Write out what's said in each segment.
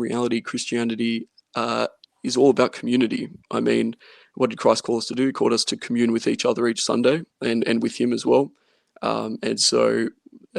reality, Christianity is all about community. I mean, what did Christ call us to do? He called us to commune with each other each Sunday and with him as well. And so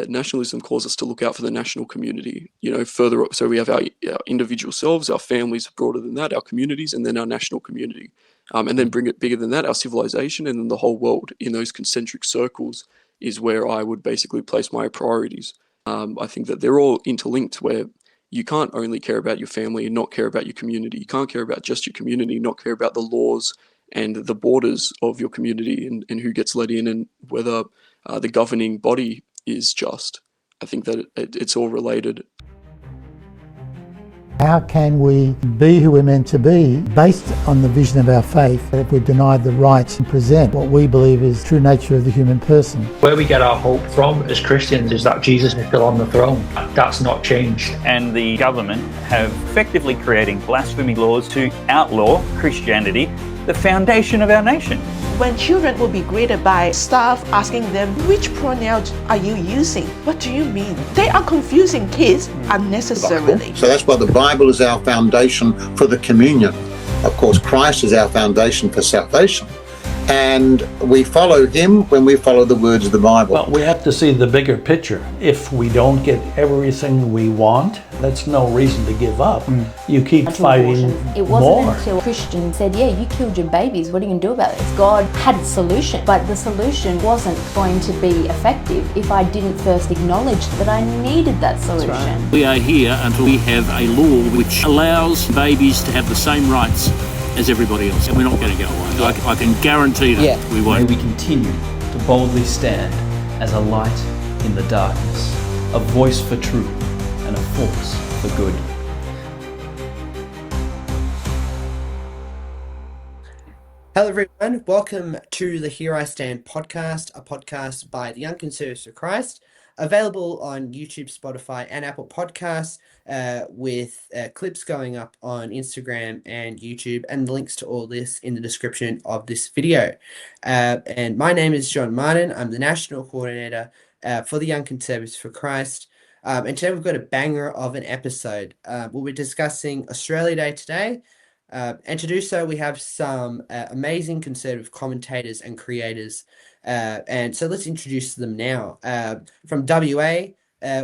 nationalism calls us to look out for the national community, further up. So we have our individual selves, our families, broader than that, our communities, and then our national community. And then bring it bigger than that, our civilization, and then the whole world. In those concentric circles is where I would basically place my priorities. I think that they're all interlinked, where you can't only care about your family and not care about your community. You can't care about just your community, not care about the laws and the borders of your community and who gets let in and whether the governing body is just. I think that it's all related. How can we be who we're meant to be based on the vision of our faith if we're denied the right to present what we believe is the true nature of the human person? Where we get our hope from as Christians is that Jesus is still on the throne. That's not changed. And the government have effectively creating blasphemy laws to outlaw Christianity, the foundation of our nation. When children will be greeted by staff asking them, which pronouns are you using? What do you mean? They are confusing kids unnecessarily. So that's why the Bible is our foundation for the communion. Of course, Christ is our foundation for salvation. And we follow him when we follow the words of the Bible. Well, we have to see the bigger picture. If we don't get everything we want, that's no reason to give up. You keep fighting more. It wasn't until Christians said, yeah, you killed your babies, what are you going to do about this? God had a solution, but the solution wasn't going to be effective if I didn't first acknowledge that I needed that solution. Right. We are here until we have a law which allows babies to have the same rights as everybody else, and we're not going to go away. I can guarantee that we won't. May we continue to boldly stand as a light in the darkness, a voice for truth and a force for good. Hello everyone, welcome to the Here I Stand podcast, a podcast by the Young Conservatives for Christ, available on YouTube, Spotify and Apple Podcasts, with clips going up on Instagram and YouTube, and links to all this in the description of this video. And my name is John Martin. I'm the National Coordinator for the Young Conservatives for Christ. And today we've got a banger of an episode. We'll be discussing Australia Day today. And to do so, we have some amazing conservative commentators and creators. And so let's introduce them now. From WA,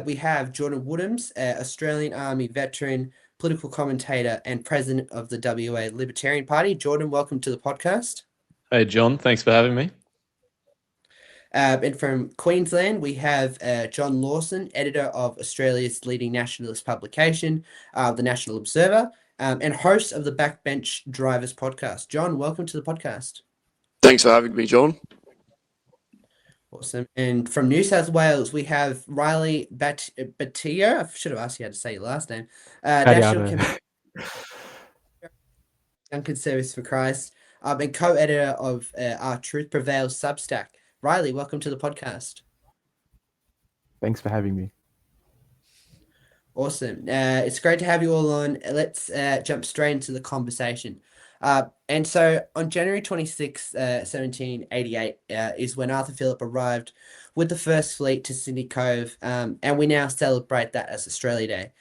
we have Jordan Woodhams, Australian Army veteran, political commentator, and president of the WA Libertarian Party. Jordan, welcome to the podcast. Hey, John. Thanks for having me. And from Queensland, we have John Lawson, editor of Australia's leading nationalist publication, the National Observer, and host of the Backbench Drivers podcast. John, welcome to the podcast. Thanks for having me, John. Awesome. And from New South Wales, we have Riley Battitio. I should have asked you how to say your last name. National Young Conservatives for Christ, and co-editor of Our Truth Prevails Substack. Riley, welcome to the podcast. Thanks for having me. Awesome. It's great to have you all on. Let's jump straight into the conversation. And so on January 26, 1788, is when Arthur Phillip arrived with the First Fleet to Sydney Cove, and we now celebrate that as Australia Day.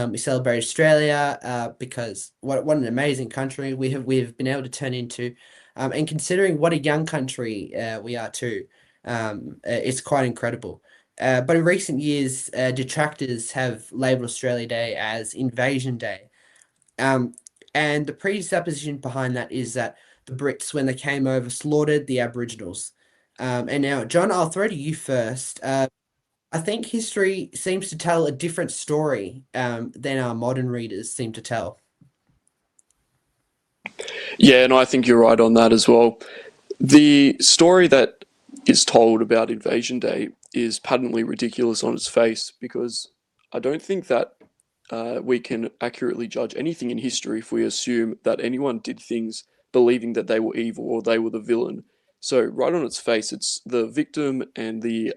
We celebrate Australia because what an amazing country we have been able to turn into, and considering what a young country we are too, it's quite incredible. But in recent years, detractors have labelled Australia Day as Invasion Day. And the presupposition behind that is that the Brits, when they came over, slaughtered the Aboriginals. And now, John, I'll throw to you first. I think history seems to tell a different story than our modern readers seem to tell. Yeah, and I think you're right on that as well. The story that is told about Invasion Day is patently ridiculous on its face, because I don't think that we can accurately judge anything in history if we assume that anyone did things believing that they were evil or they were the villain. So right on its face, it's the victim and the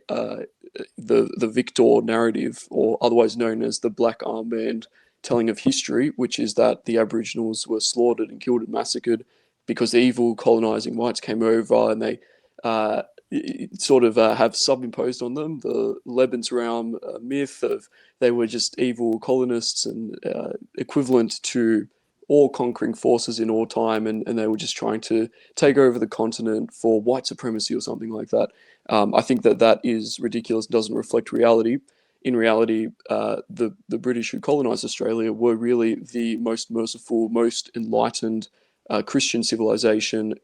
victor narrative, or otherwise known as the black armband telling of history, which is that the Aboriginals were slaughtered and killed and massacred because the evil colonizing whites came over and they sort of have sub-imposed on them the Lebensraum myth of they were just evil colonists and equivalent to all conquering forces in all time, and they were just trying to take over the continent for white supremacy or something like that. I think that is ridiculous, doesn't reflect reality. In reality, the British who colonized Australia were really the most merciful, most enlightened Christian civilization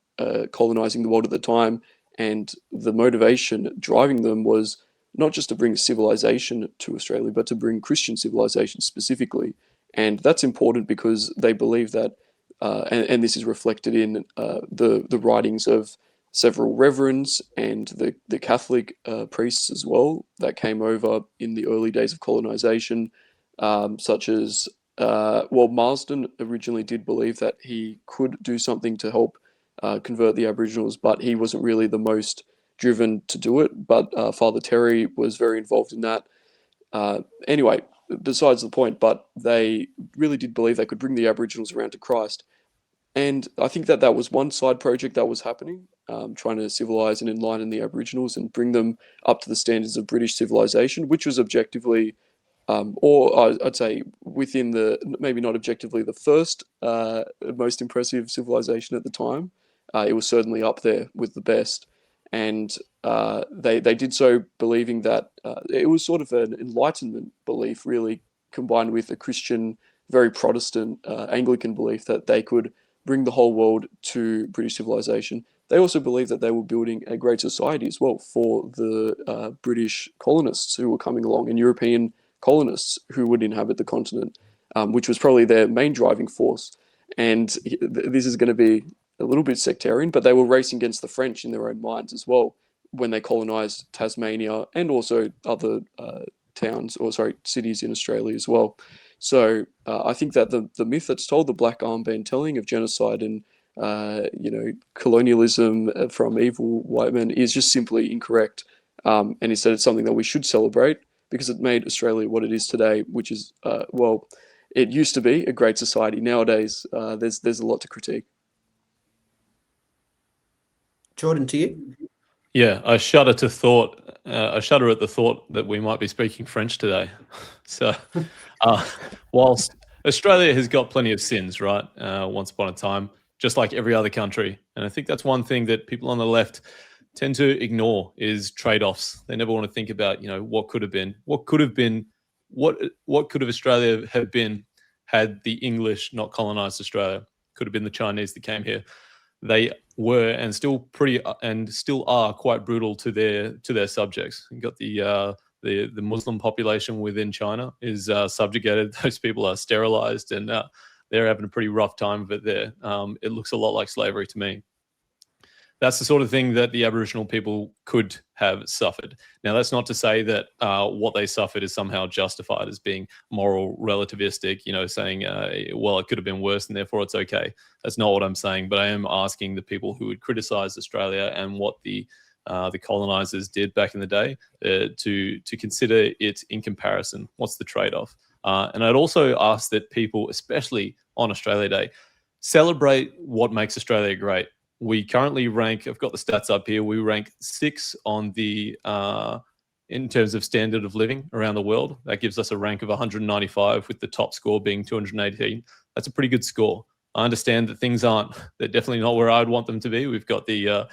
colonizing the world at the time, and the motivation driving them was not just to bring civilization to Australia, but to bring Christian civilization specifically. And that's important because they believe that, and this is reflected in the writings of several reverends and the Catholic priests as well that came over in the early days of colonization, such as, well, Marsden originally did believe that he could do something to help convert the Aboriginals, but he wasn't really the most driven to do it. But Father Terry was very involved in that. Anyway, besides the point, but they really did believe they could bring the Aboriginals around to Christ. And I think that was one side project that was happening, trying to civilize and enlighten the Aboriginals and bring them up to the standards of British civilization, which was objectively, or I'd say within the, maybe not objectively the first most impressive civilization at the time. It was certainly up there with the best. And they did so believing that it was sort of an Enlightenment belief, really, combined with a Christian, very Protestant Anglican belief that they could bring the whole world to British civilization. They also believed that they were building a great society as well for the British colonists who were coming along and European colonists who would inhabit the continent, which was probably their main driving force. And this is going to be a little bit sectarian, but they were racing against the French in their own minds as well when they colonized Tasmania and also other cities in Australia as well. So I think that the myth that's told, the black armband telling of genocide and colonialism from evil white men, is just simply incorrect. And instead, it's something that we should celebrate because it made Australia what it is today, which is well, it used to be a great society. Nowadays, there's a lot to critique. Jordan, to you. Yeah, I shudder at the thought that we might be speaking French today. So, whilst Australia has got plenty of sins, right? Once upon a time, just like every other country, and I think that's one thing that people on the left tend to ignore is trade-offs. They never want to think about, what could have been, what could have Australia have been had the English not colonized Australia? Could have been the Chinese that came here. They were and still are quite brutal to their subjects. You got the Muslim population within China is subjugated. Those people are sterilized, and they're having a pretty rough time of it there. It looks a lot like slavery to me. That's the sort of thing that the Aboriginal people could have suffered. Now, that's not to say that what they suffered is somehow justified as being moral relativistic, saying, well, it could have been worse and therefore it's okay. That's not what I'm saying, but I am asking the people who would criticize Australia and what the colonizers did back in the day to consider it in comparison. What's the trade-off? And I'd also ask that people, especially on Australia Day, celebrate what makes Australia great. We currently rank, I've got the stats up here, we rank 6 on the, in terms of standard of living around the world. That gives us a rank of 195 with the top score being 218. That's a pretty good score. I understand that they're definitely not where I'd want them to be. We've got the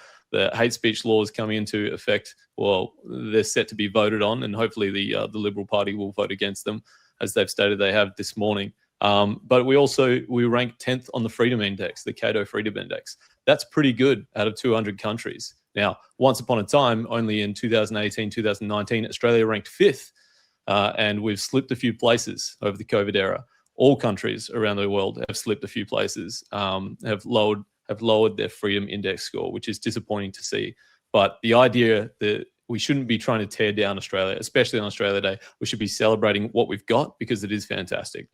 hate speech laws coming into effect. Well, they're set to be voted on, and hopefully the Liberal Party will vote against them, as they've stated they have this morning. But we rank 10th on the Freedom Index, the Cato Freedom Index. That's pretty good out of 200 countries. Now, once upon a time, only in 2018, 2019, Australia ranked 5th, and we've slipped a few places over the COVID era. All countries around the world have slipped a few places, have lowered their Freedom Index score, which is disappointing to see. But the idea that we shouldn't be trying to tear down Australia, especially on Australia Day, we should be celebrating what we've got because it is fantastic.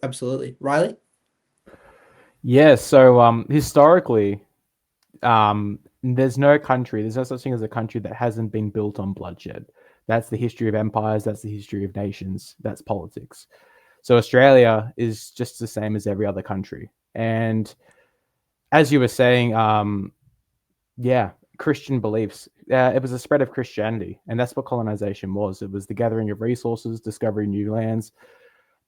Absolutely. Riley? Yeah, so historically, there's no such thing as a country that hasn't been built on bloodshed. That's the history of empires, that's the history of nations, that's politics. So Australia is just the same as every other country. And as you were saying, Yeah, Christian beliefs. It was a spread of Christianity, and that's what colonization was. It was the gathering of resources, discovering new lands,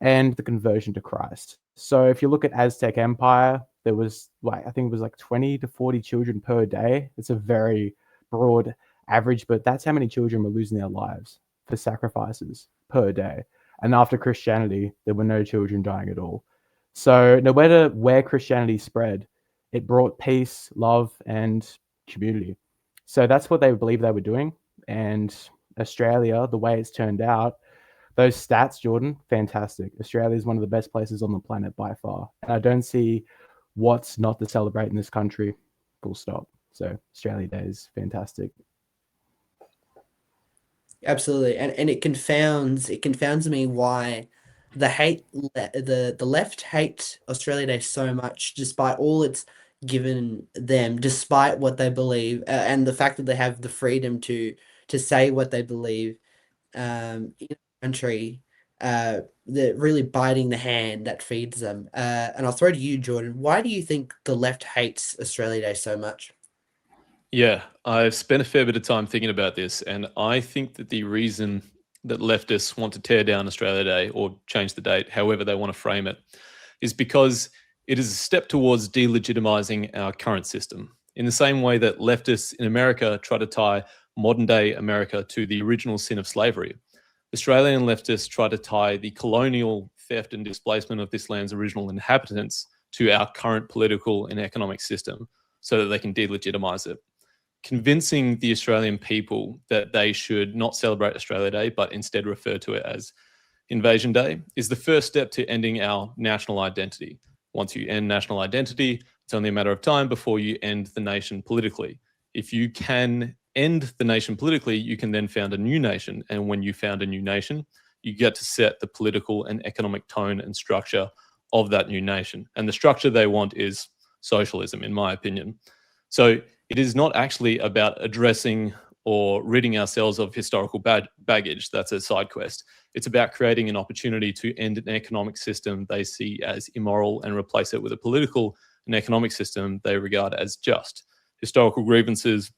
and the conversion to Christ. So if you look at Aztec Empire, there was like, I think it was like 20 to 40 children per day. It's a very broad average, but that's how many children were losing their lives for sacrifices per day. And after Christianity, there were no children dying at all. So no matter where Christianity spread, it brought peace, love, and community. So that's what they believe they were doing. And Australia, the way it's turned out, those stats, Jordan, fantastic. Australia is one of the best places on the planet by far. And I don't see what's not to celebrate in this country, full stop. So Australia Day is fantastic. Absolutely, and it confounds me why the left hate Australia Day so much, despite all it's given them, despite what they believe, and the fact that they have the freedom to say what they believe in a country. They're really biting the hand that feeds them. And I'll throw to you, Jordan. Why do you think the left hates Australia Day so much? Yeah, I've spent a fair bit of time thinking about this, and I think that the reason that leftists want to tear down Australia Day or change the date, however they want to frame it, is because it is a step towards delegitimizing our current system. In the same way that leftists in America try to tie modern day America to the original sin of slavery, Australian leftists try to tie the colonial theft and displacement of this land's original inhabitants to our current political and economic system so that they can delegitimize it. Convincing the Australian people that they should not celebrate Australia Day, but instead refer to it as Invasion Day, is the first step to ending our national identity. Once you end national identity, it's only a matter of time before you end the nation politically. If you can end the nation politically, you can then found a new nation. And when you found a new nation, you get to set the political and economic tone and structure of that new nation. And the structure they want is socialism, in my opinion. So it is not actually about addressing or ridding ourselves of historical baggage. That's a side quest. It's about creating an opportunity to end an economic system they see as immoral and replace it with a political and economic system they regard as just. Historical grievances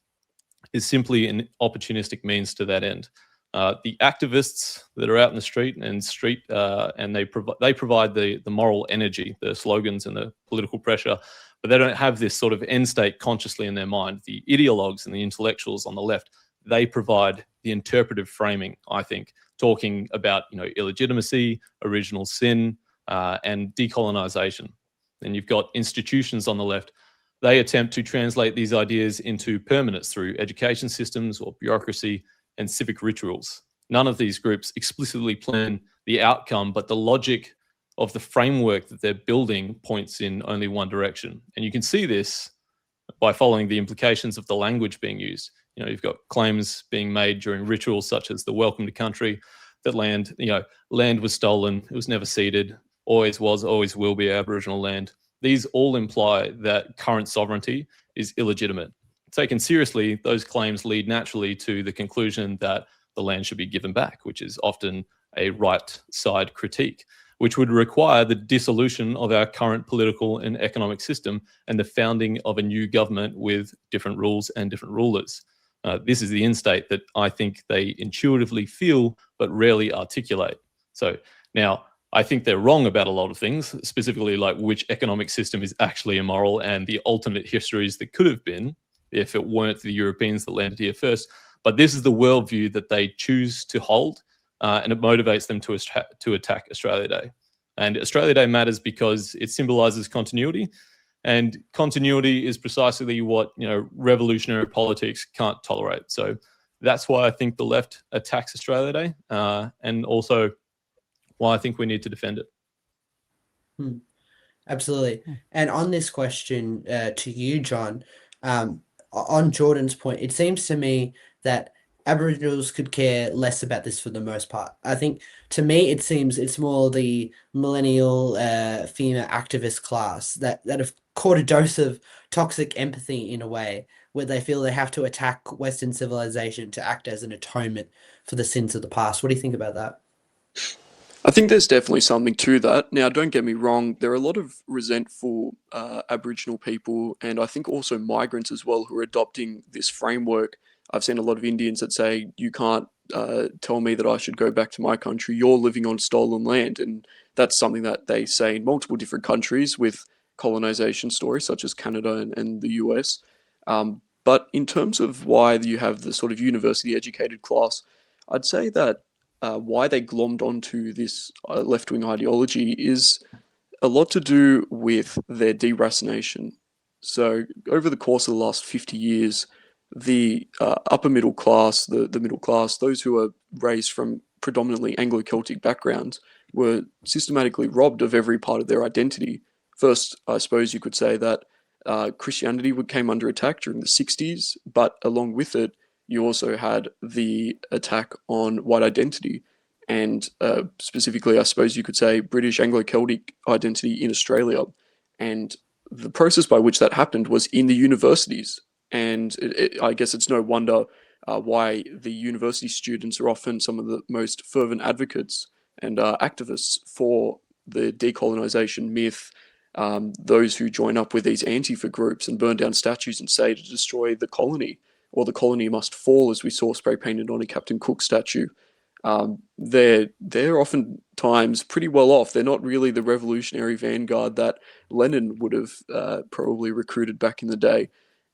is simply an opportunistic means to that end. The activists that are out in the street and they provide the moral energy, the slogans and the political pressure, but they don't have this sort of end state consciously in their mind. The ideologues and the intellectuals on the left, they provide the interpretive framing, I think, talking about illegitimacy, original sin, and decolonization. And you've got institutions on the left. They attempt to translate these ideas into permanence through education systems or bureaucracy and civic rituals. None of these groups explicitly plan the outcome, but the logic of the framework that they're building points in only one direction. And you can see this by following the implications of the language being used. You've got claims being made during rituals such as the welcome to country, that land was stolen, it was never ceded, always was, always will be Aboriginal land. These all imply that current sovereignty is illegitimate. Taken seriously, those claims lead naturally to the conclusion that the land should be given back, which is often a right side critique, which would require the dissolution of our current political and economic system and the founding of a new government with different rules and different rulers. This is the end state that I think they intuitively feel but rarely articulate. So now, I think they're wrong about a lot of things, specifically like which economic system is actually immoral and the alternate histories that could have been if it weren't the Europeans that landed here first. But this is the worldview that they choose to hold, and it motivates them to attack Australia Day. And Australia Day matters because it symbolizes continuity, and continuity is precisely what revolutionary politics can't tolerate. So that's why I think the left attacks Australia Day, and also why I think we need to defend it. Absolutely. And on this question to you, John, on Jordan's point, it seems to me that Aboriginals could care less about this for the most part. I think, to me, it seems it's more the millennial female activist class that have caught a dose of toxic empathy in a way, where they feel they have to attack Western civilization to act as an atonement for the sins of the past. What do you think about that? I think there's definitely something to that. Now, don't get me wrong, there are a lot of resentful Aboriginal people, and I think also migrants as well, who are adopting this framework. I've seen a lot of Indians that say, you can't tell me that I should go back to my country. You're living on stolen land. And that's something that they say in multiple different countries with colonization stories, such as Canada and the US. But in terms of why you have the sort of university educated class, I'd say that why they glommed onto this left-wing ideology is a lot to do with their deracination. So over the course of the last 50 years, the upper middle class, the middle class, those who are raised from predominantly Anglo-Celtic backgrounds, were systematically robbed of every part of their identity. First, I suppose you could say that Christianity came under attack during the 60s, but along with it, you also had the attack on white identity, and specifically, I suppose you could say British Anglo-Celtic identity in Australia. And the process by which that happened was in the universities. And I guess it's no wonder why the university students are often some of the most fervent advocates and activists for the decolonization myth. Those who join up with these Antifa groups and burn down statues and say to destroy the colony, or the colony must fall, as we saw spray painted on a Captain Cook statue. They're oftentimes pretty well off. They're not really the revolutionary vanguard that Lenin would have probably recruited back in the day.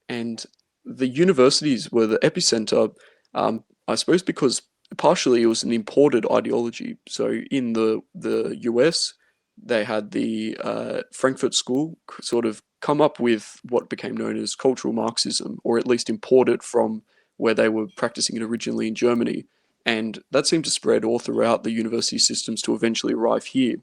And the universities were the epicenter, I suppose, because partially it was an imported ideology. So in the US, they had the Frankfurt School sort of come up with what became known as cultural Marxism, or at least import it from where they were practicing it originally in Germany. And that seemed to spread all throughout the university systems to eventually arrive here.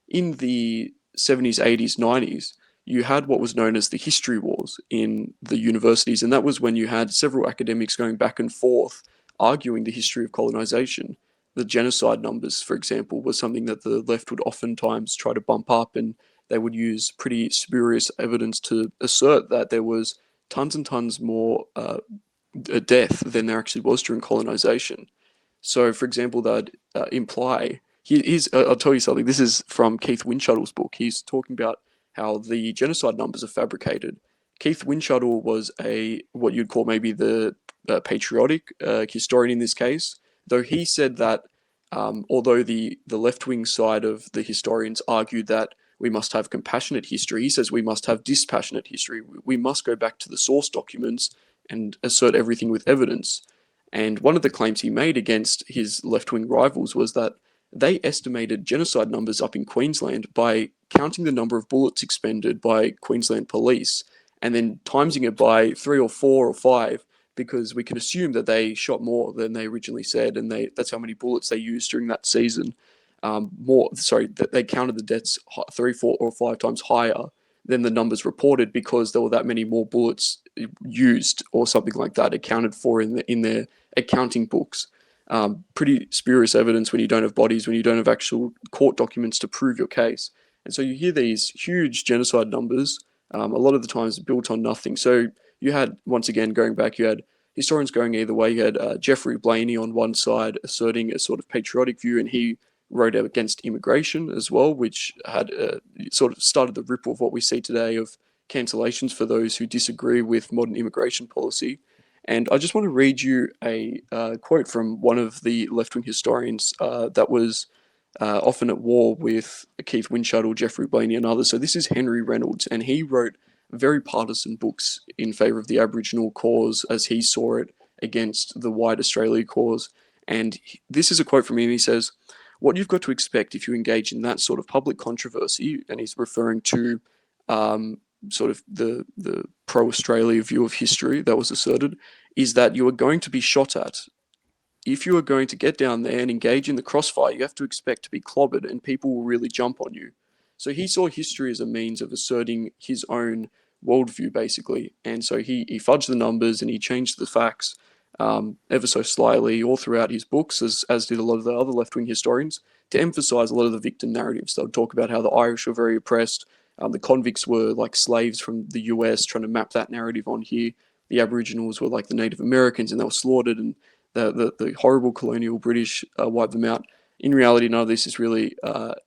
In the 70s, 80s, 90s, you had what was known as the history wars in the universities, and that was when you had several academics going back and forth arguing the history of colonization. The genocide numbers, for example, was something that the left would oftentimes try to bump up, and they would use pretty spurious evidence to assert that there was tons and tons more death than there actually was during colonization. So, for example, that imply, I'll tell you something, this is from Keith Windschuttle's book. He's talking about how the genocide numbers are fabricated. Keith Windschuttle was what you'd call maybe the patriotic historian in this case, though he said that although the left-wing side of the historians argued that we must have compassionate history, he says we must have dispassionate history. We must go back to the source documents and assert everything with evidence. And one of the claims he made against his left-wing rivals was that they estimated genocide numbers up in Queensland by counting the number of bullets expended by Queensland police and then timesing it by 3 or 4 or 5, because we can assume that they shot more than they originally said, and that's how many bullets they used during that season. They counted the deaths 3, 4, or 5 times higher than the numbers reported because there were that many more bullets used or something like that accounted for in their accounting books. Pretty spurious evidence when you don't have bodies, when you don't have actual court documents to prove your case. And so you hear these huge genocide numbers, a lot of the times built on nothing. So you had, once again, going back, you had historians going either way. You had Geoffrey Blaney on one side asserting a sort of patriotic view, and he wrote out against immigration as well, which had sort of started the ripple of what we see today of cancellations for those who disagree with modern immigration policy. And I just want to read you a quote from one of the left-wing historians that was often at war with Keith Windschuttle, Geoffrey Blaney, and others. So this is Henry Reynolds, and he wrote very partisan books in favour of the Aboriginal cause as he saw it against the white Australia cause. And this is a quote from him. He says, "What you've got to expect if you engage in that sort of public controversy," and he's referring to sort of the pro-Australia view of history that was asserted, "is that you are going to be shot at. If you are going to get down there and engage in the crossfire, you have to expect to be clobbered, and people will really jump on you." So he saw history as a means of asserting his own worldview, basically. And so he fudged the numbers and he changed the facts ever so slightly all throughout his books, as did a lot of the other left-wing historians, to emphasize a lot of the victim narratives. They'll talk about how the Irish were very oppressed, the convicts were like slaves from the US, trying to map that narrative on here. The Aboriginals were like the Native Americans, and they were slaughtered, and the horrible colonial British wiped them out. in reality, none of this is really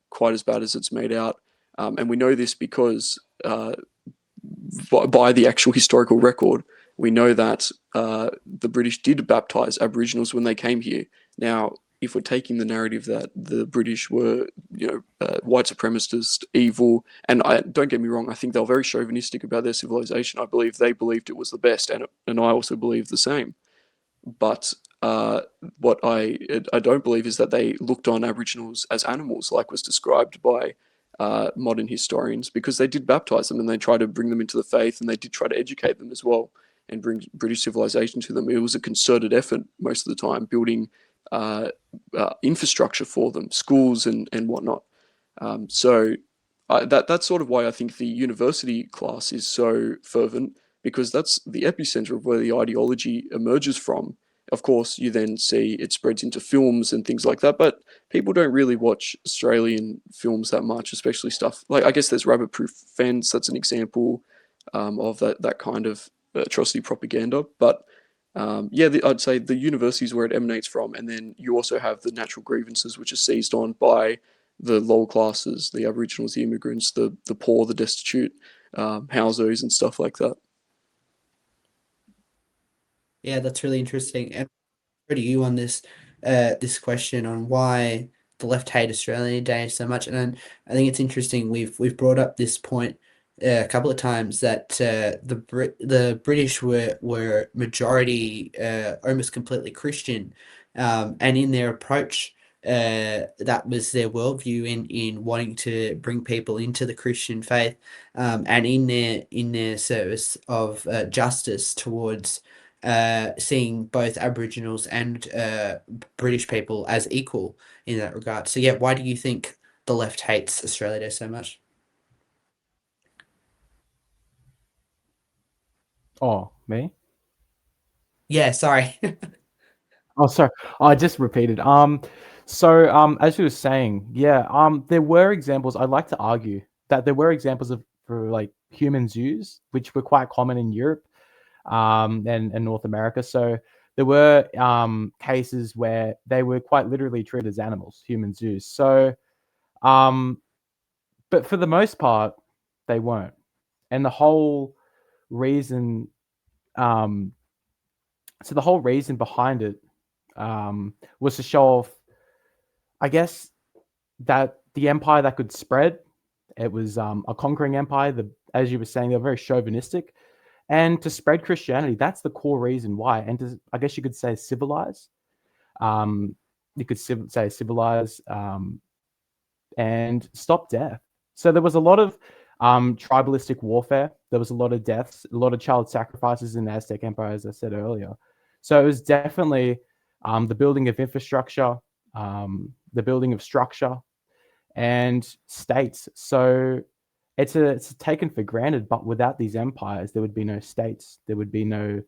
quite as bad as it's made out. And we know this because by the actual historical record, we know that the British did baptize Aboriginals when they came here. Now, if we're taking the narrative that the British were, white supremacist, evil, and don't get me wrong, I think they were very chauvinistic about their civilization. I believe they believed it was the best, and I also believe the same. But what I don't believe is that they looked on Aboriginals as animals, like was described by modern historians, because they did baptize them and they tried to bring them into the faith, and they did try to educate them as well and bring British civilization to them. It was a concerted effort most of the time, building infrastructure for them, schools and whatnot. So that's sort of why I think the university class is so fervent, because that's the epicenter of where the ideology emerges from. Of course, you then see it spreads into films and things like that, but people don't really watch Australian films that much, especially stuff like, I guess there's Rabbit Proof Fence. That's an example of that kind of atrocity propaganda. But I'd say the university is where it emanates from, and then you also have the natural grievances, which are seized on by the lower classes, the Aboriginals, the immigrants, the poor, the destitute, housos and stuff like that. Yeah, that's really interesting. And what do you on this this question on why the left hate Australia Day so much? And I think it's interesting. We've brought up this point a couple of times that the British were majority almost completely Christian, and in their approach, that was their worldview in wanting to bring people into the Christian faith, and in their service of justice towards seeing both Aboriginals and British people as equal in that regard. So yeah, why do you think the left hates Australia Day so much? Oh, me? Yeah, sorry. Oh, sorry. I just repeated. As you were saying, there were examples. I'd like to argue that there were examples for like human zoos, which were quite common in Europe, and North America. So there were cases where they were quite literally treated as animals, human zoos. So, but for the most part, they weren't. And the whole reason, so the whole reason behind it was to show off, I guess, that the empire that could spread. It was a conquering empire. As you were saying, they were very chauvinistic, and to spread Christianity. That's the core reason why. And I guess you could say civilize. You could say civilize and stop death. So there was a lot of tribalistic warfare. There was a lot of deaths, a lot of child sacrifices in the Aztec Empire, as I said earlier. So it was definitely the building of infrastructure, the building of structure, and states. So it's taken for granted, but without these empires, there would be no states. There would be no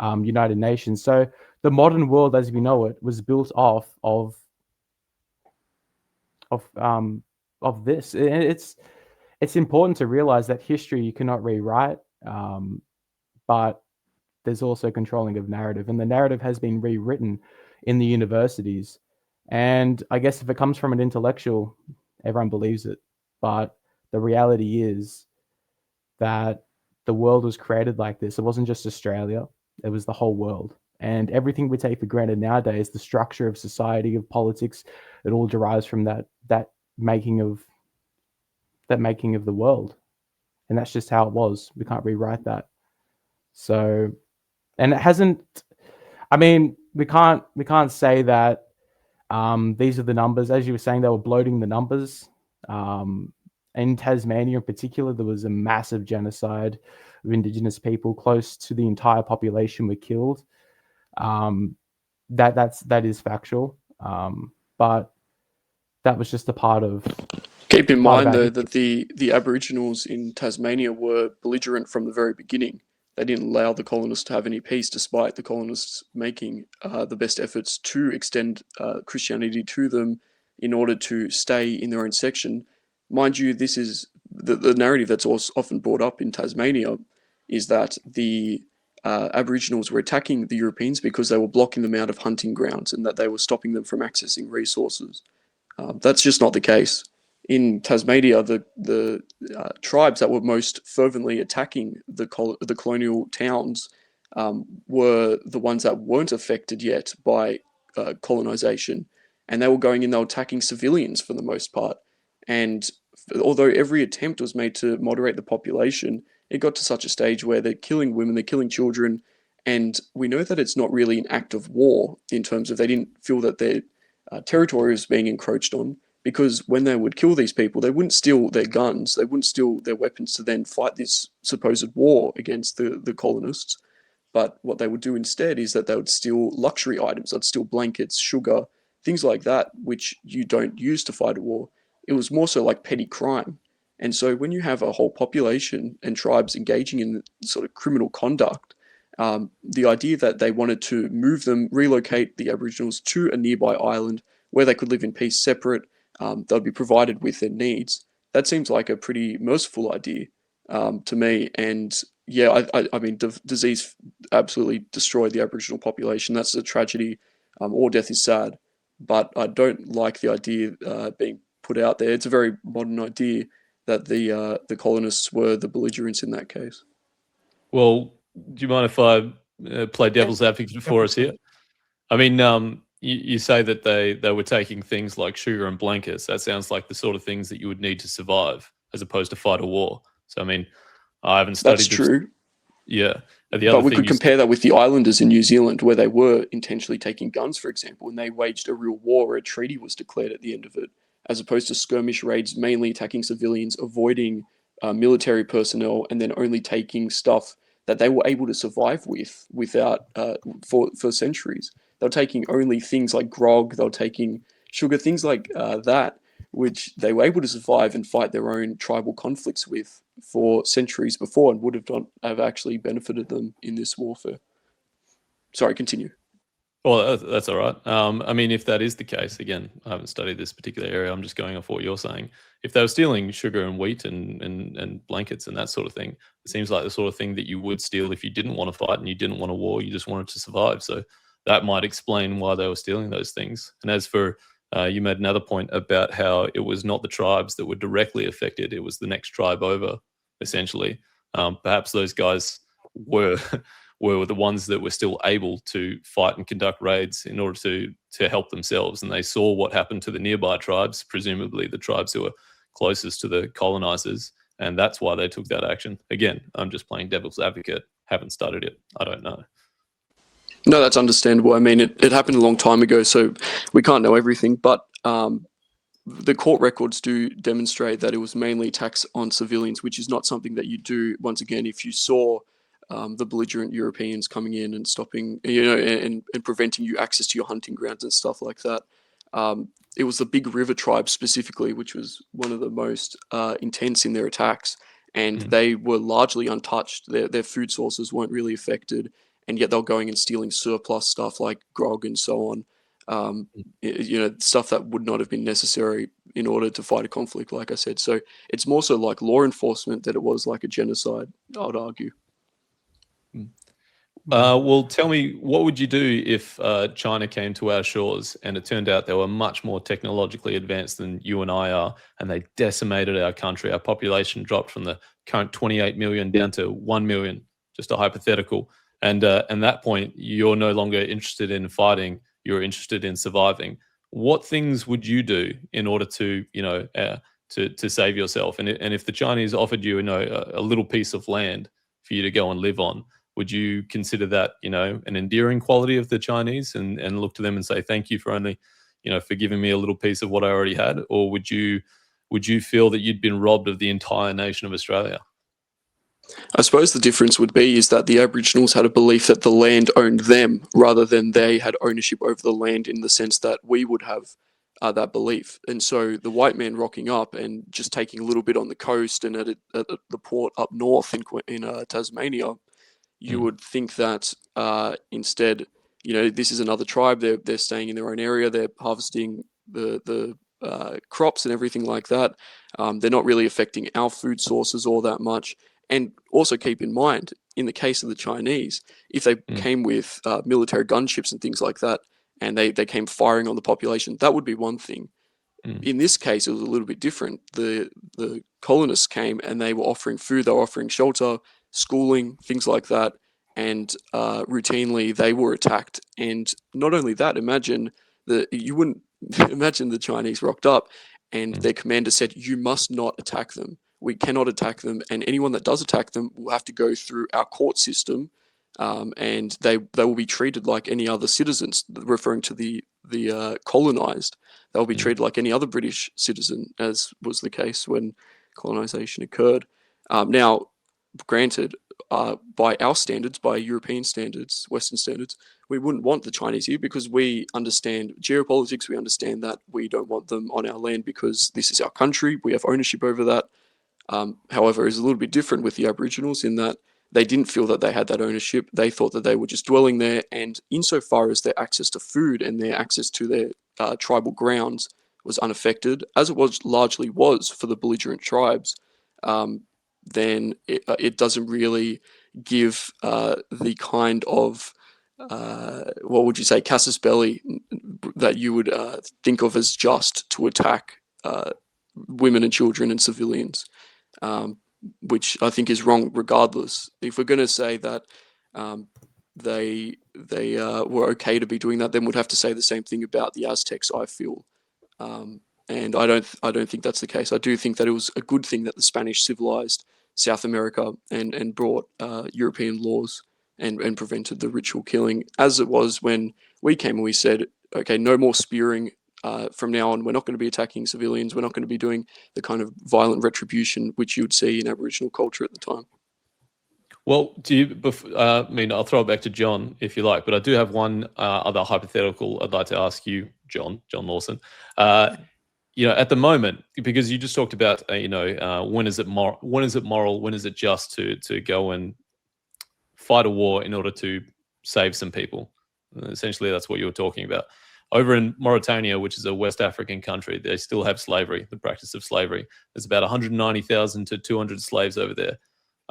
United Nations. So the modern world, as we know it, was built off of this. It's important to realize that history you cannot rewrite, but there's also controlling of narrative, and the narrative has been rewritten in the universities. And I guess if it comes from an intellectual, everyone believes it. But the reality is that the world was created like this. It wasn't just Australia, it was the whole world. And everything we take for granted nowadays, the structure of society, of politics, it all derives from that making of the world. And that's just how it was. We can't rewrite that. So, and it hasn't, I mean, we can't say that these are the numbers. As you were saying, they were bloating the numbers. In Tasmania in particular, there was a massive genocide of Indigenous people. Close to the entire population were killed. That is factual. But that was just a part of... Keep in mind, though, that the Aboriginals in Tasmania were belligerent from the very beginning. They didn't allow the colonists to have any peace, despite the colonists making the best efforts to extend Christianity to them in order to stay in their own section. Mind you, this is the narrative that's also often brought up in Tasmania, is that the Aboriginals were attacking the Europeans because they were blocking them out of hunting grounds and that they were stopping them from accessing resources. That's just not the case. In Tasmania, the tribes that were most fervently attacking the colonial towns were the ones that weren't affected yet by colonization, and they were going in, they were attacking civilians for the most part. And although every attempt was made to moderate the population, it got to such a stage where they're killing women, they're killing children, and we know that it's not really an act of war in terms of they didn't feel that their territory was being encroached on, because when they would kill these people, they wouldn't steal their guns, they wouldn't steal their weapons to then fight this supposed war against the colonists. But what they would do instead is that they would steal luxury items, they'd steal blankets, sugar, things like that, which you don't use to fight a war. It was more so like petty crime. And so when you have a whole population and tribes engaging in sort of criminal conduct, the idea that they wanted to move them, relocate the Aboriginals to a nearby island where they could live in peace separate, they'll be provided with their needs. That seems like a pretty merciful idea to me. And yeah, I mean, disease absolutely destroyed the Aboriginal population. That's a tragedy. All death is sad. But I don't like the idea being put out there. It's a very modern idea that the colonists were the belligerents in that case. Well, do you mind if I play devil's advocate for us here? I mean, you say that they were taking things like sugar and blankets. That sounds like the sort of things that you would need to survive as opposed to fight a war. So, I mean, I haven't studied That's true. Yeah. But we could compare that with the islanders in New Zealand, where they were intentionally taking guns, for example, and they waged a real war where a treaty was declared at the end of it, as opposed to skirmish raids mainly attacking civilians, avoiding military personnel, and then only taking stuff that they were able to survive without for centuries. They were taking only things like grog, they were taking sugar, things like that, which they were able to survive and fight their own tribal conflicts with for centuries before, and would have actually benefited them in this warfare. Sorry, continue. Well, that's all right. I mean, if that is the case, again, I haven't studied this particular area. I'm just going off what you're saying. If they were stealing sugar and wheat and blankets and that sort of thing, it seems like the sort of thing that you would steal if you didn't want to fight and you didn't want a war, you just wanted to survive. So that might explain why they were stealing those things. And as for, you made another point about how it was not the tribes that were directly affected, it was the next tribe over, essentially. Perhaps those guys were the ones that were still able to fight and conduct raids in order to help themselves. And they saw what happened to the nearby tribes, presumably the tribes who were closest to the colonizers, and that's why they took that action. Again, I'm just playing devil's advocate, haven't studied it, I don't know. No, that's understandable. I mean, it happened a long time ago, so we can't know everything, but the court records do demonstrate that it was mainly attacks on civilians, which is not something that you do, once again, if you saw the belligerent Europeans coming in and stopping, and preventing you access to your hunting grounds and stuff like that. It was the Big River tribe specifically, which was one of the most intense in their attacks, and they were largely untouched. Their food sources weren't really affected, and yet they were going and stealing surplus stuff like grog and so on. Stuff that would not have been necessary in order to fight a conflict, like I said. So it's more so like law enforcement than it was like a genocide, I would argue. Well, tell me, what would you do if China came to our shores and it turned out they were much more technologically advanced than you and I are, and they decimated our country? Our population dropped from the current 28 million down to 1 million, just a hypothetical. And at that point, you're no longer interested in fighting, you're interested in surviving. What things would you do in order to, to save yourself? And if the Chinese offered you, a little piece of land for you to go and live on, would you consider that, an endearing quality of the Chinese and look to them and say, thank you for only, for giving me a little piece of what I already had? Or would you feel that you'd been robbed of the entire nation of Australia? I suppose the difference would be is that the Aboriginals had a belief that the land owned them rather than they had ownership over the land, in the sense that we would have that belief. And so the white man rocking up and just taking a little bit on the coast and at the port up north in Tasmania, you would think that instead, this is another tribe, they're staying in their own area, they're harvesting the crops and everything like that. They're not really affecting our food sources all that much. And also keep in mind, in the case of the Chinese, if they came with military gunships and things like that, and they came firing on the population, that would be one thing. In this case, it was a little bit different. The colonists came and they were offering food, they were offering shelter, schooling, things like that, and routinely they were attacked. And not only that, imagine you wouldn't imagine the Chinese rocked up, and their commander said, "You must not attack them. We cannot attack them, and anyone that does attack them will have to go through our court system, and they will be treated like any other citizens," referring to the colonized. They'll be treated like any other British citizen, as was the case when colonization occurred. Now, granted, by our standards, by European standards, Western standards, we wouldn't want the Chinese here because we understand geopolitics. We understand that we don't want them on our land because this is our country. We have ownership over that. However, it's a little bit different with the Aboriginals in that they didn't feel that they had that ownership. They thought that they were just dwelling there, and insofar as their access to food and their access to their tribal grounds was unaffected, as it was largely was for the belligerent tribes, then it doesn't really give the kind of what would you say, casus belli that you would think of as just to attack women and children and civilians, which I think is wrong regardless. If we're going to say that they were okay to be doing that, then we'd have to say the same thing about the Aztecs, I feel. And I don't think that's the case. I do think that it was a good thing that the Spanish civilized South America and brought European laws and prevented the ritual killing, as it was when we came and we said, okay, no more spearing. From now on, we're not going to be attacking civilians. We're not going to be doing the kind of violent retribution which you would see in Aboriginal culture at the time. Well, I mean, I'll throw it back to John if you like, but I do have one other hypothetical I'd like to ask you, John Lawson. At the moment, because you just talked about, when is it moral? When is it just to go and fight a war in order to save some people? Essentially, that's what you were talking about. Over in Mauritania, which is a West African country, they still have slavery, the practice of slavery. There's about 190,000 to 200 slaves over there.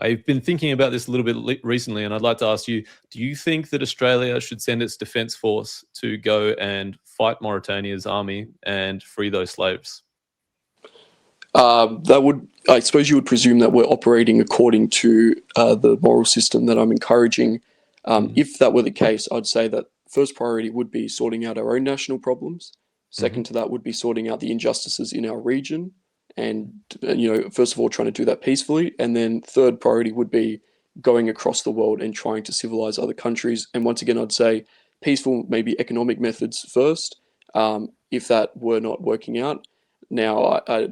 I've been thinking about this a little bit recently, and I'd like to ask you, do you think that Australia should send its defence force to go and fight Mauritania's army and free those slaves? I suppose you would presume that we're operating according to the moral system that I'm encouraging. If that were the case, I'd say that first priority would be sorting out our own national problems. Second to that would be sorting out the injustices in our region. And, first of all, trying to do that peacefully. And then third priority would be going across the world and trying to civilize other countries. And once again, I'd say peaceful, maybe economic methods first, if that were not working out. Now, I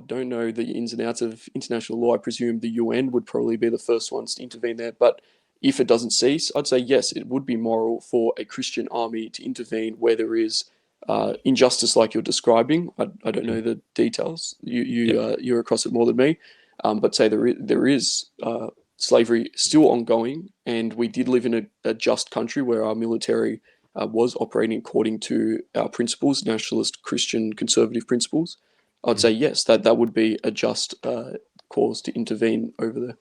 don't know the ins and outs of international law. I presume the UN would probably be the first ones to intervene there. But if it doesn't cease, I'd say, yes, it would be moral for a Christian army to intervene where there is injustice like you're describing. I don't know the details. You're across it more than me. But say there is slavery still ongoing, and we did live in a just country where our military was operating according to our principles, nationalist, Christian, conservative principles. I'd say, yes, that would be a just cause to intervene over there.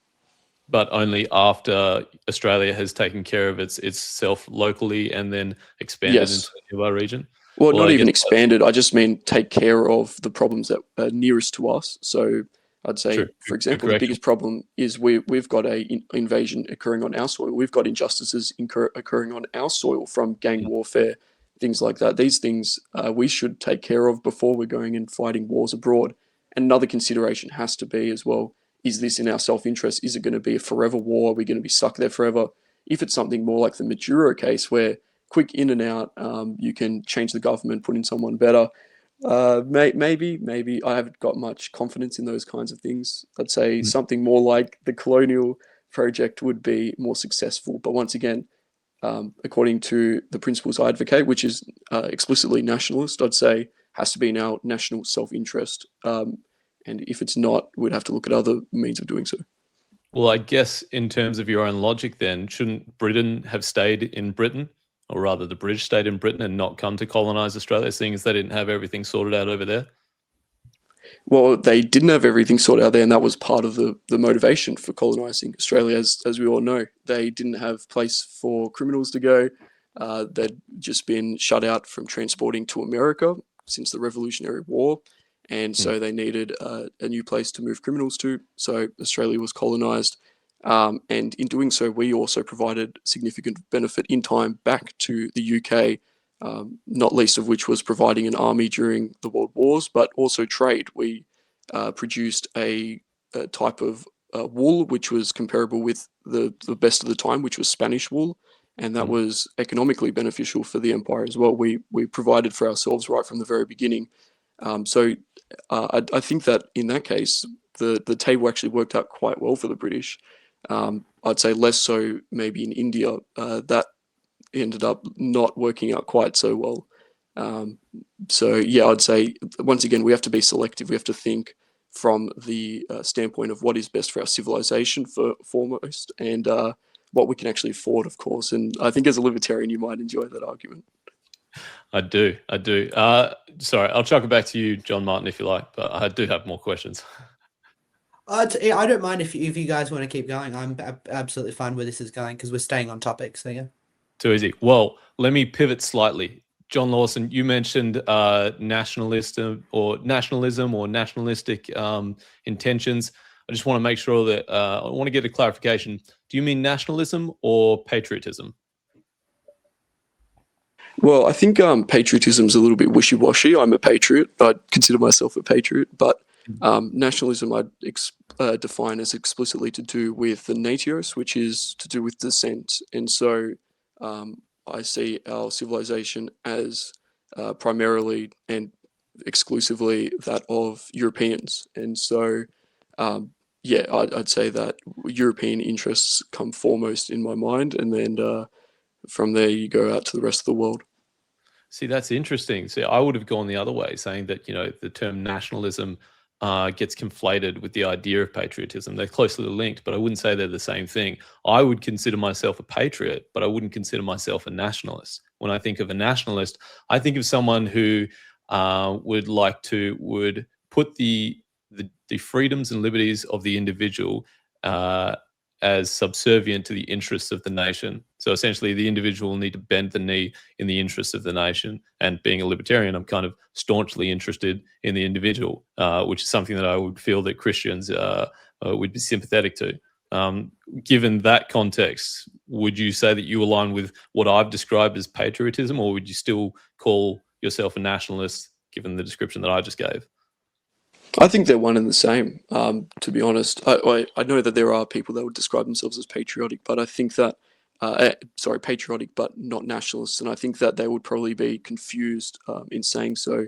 But only after Australia has taken care of itself locally and then expanded into our region? Well, not even expanded. I just mean take care of the problems that are nearest to us. So I'd say, for example, the biggest problem is we've got an invasion occurring on our soil. We've got injustices occurring on our soil from gang warfare, things like that. These things we should take care of before we're going and fighting wars abroad. And another consideration has to be as well, is this in our self-interest? Is it going to be a forever war? Are we going to be stuck there forever? If it's something more like the Maduro case where quick in and out, you can change the government, put in someone better, maybe I haven't got much confidence in those kinds of things. I'd say something more like the colonial project would be more successful. But once again, according to the principles I advocate, which is explicitly nationalist, I'd say has to be in our national self-interest. And if it's not, we'd have to look at other means of doing so. Well, I guess in terms of your own logic then, shouldn't Britain have stayed in Britain? Or rather, the British stayed in Britain and not come to colonise Australia, seeing as they didn't have everything sorted out over there? Well, they didn't have everything sorted out there, and that was part of the motivation for colonising Australia, as we all know. They didn't have place for criminals to go. They'd just been shut out from transporting to America. since the Revolutionary War, and so they needed a new place to move criminals to. So Australia was colonised, and in doing so, we also provided significant benefit in time back to the UK, not least of which was providing an army during the World Wars, but also trade. We produced a type of wool which was comparable with the best of the time, which was Spanish wool, and that was economically beneficial for the empire as well. We provided for ourselves right from the very beginning. So I think that in that case, the table actually worked out quite well for the British. I'd say less so maybe in India. That ended up not working out quite so well. So yeah, I'd say once again we have to be selective. We have to think from the standpoint of what is best for our civilization foremost, and what we can actually afford, of course. And I think as a libertarian, you might enjoy that argument. I do. Sorry, I'll chuck it back to you, John Martin, if you like, but I do have more questions. I don't mind if you guys want to keep going. I'm absolutely fine where this is going because we're staying on topic. So yeah. Too easy. Well, let me pivot slightly. John Lawson, you mentioned nationalism or nationalistic intentions. I just want to make sure that I want to get a clarification. Do you mean nationalism or patriotism? Well, I think patriotism is a little bit wishy-washy. I'm a patriot. I consider myself a patriot, but nationalism I'd define as explicitly to do with the natios, which is to do with descent. And so I see our civilization as primarily and exclusively that of Europeans. And so, yeah, I'd say that European interests come foremost in my mind, and then from there you go out to the rest of the world. See, that's interesting. See, I would have gone the other way, saying that, the term nationalism gets conflated with the idea of patriotism. They're closely linked, but I wouldn't say they're the same thing. I would consider myself a patriot, but I wouldn't consider myself a nationalist. When I think of a nationalist, I think of someone who would put the freedoms and liberties of the individual as subservient to the interests of the nation. So essentially, the individual will need to bend the knee in the interests of the nation. And being a libertarian, I'm kind of staunchly interested in the individual, which is something that I would feel that Christians would be sympathetic to. Given that context, would you say that you align with what I've described as patriotism, or would you still call yourself a nationalist, given the description that I just gave? I think they're one and the same, to be honest. I know that there are people that would describe themselves as patriotic, but I think that, patriotic but not nationalists, and I think that they would probably be confused in saying so.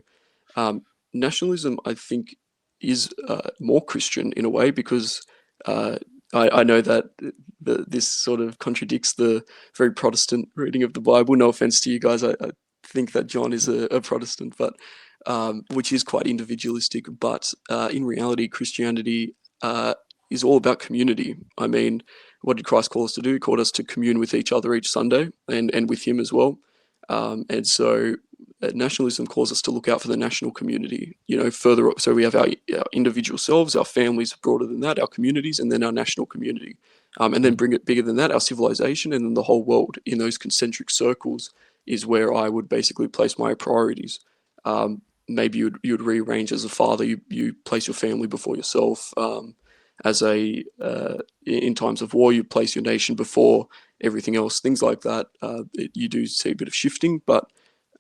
Nationalism, I think, is more Christian in a way, because I know that this sort of contradicts the very Protestant reading of the Bible. No offense to you guys, I think that John is a Protestant, but which is quite individualistic, but in reality, Christianity is all about community. I mean, what did Christ call us to do? He called us to commune with each other each Sunday, and with him as well. And so nationalism calls us to look out for the national community, further up. So we have our individual selves, our families broader than that, our communities, and then our national community. And then bring it bigger than that, our civilization, and then the whole world. In those concentric circles is where I would basically place my priorities. Maybe you'd rearrange as a father. You place your family before yourself. In times of war, you place your nation before everything else. Things like that. You do see a bit of shifting, but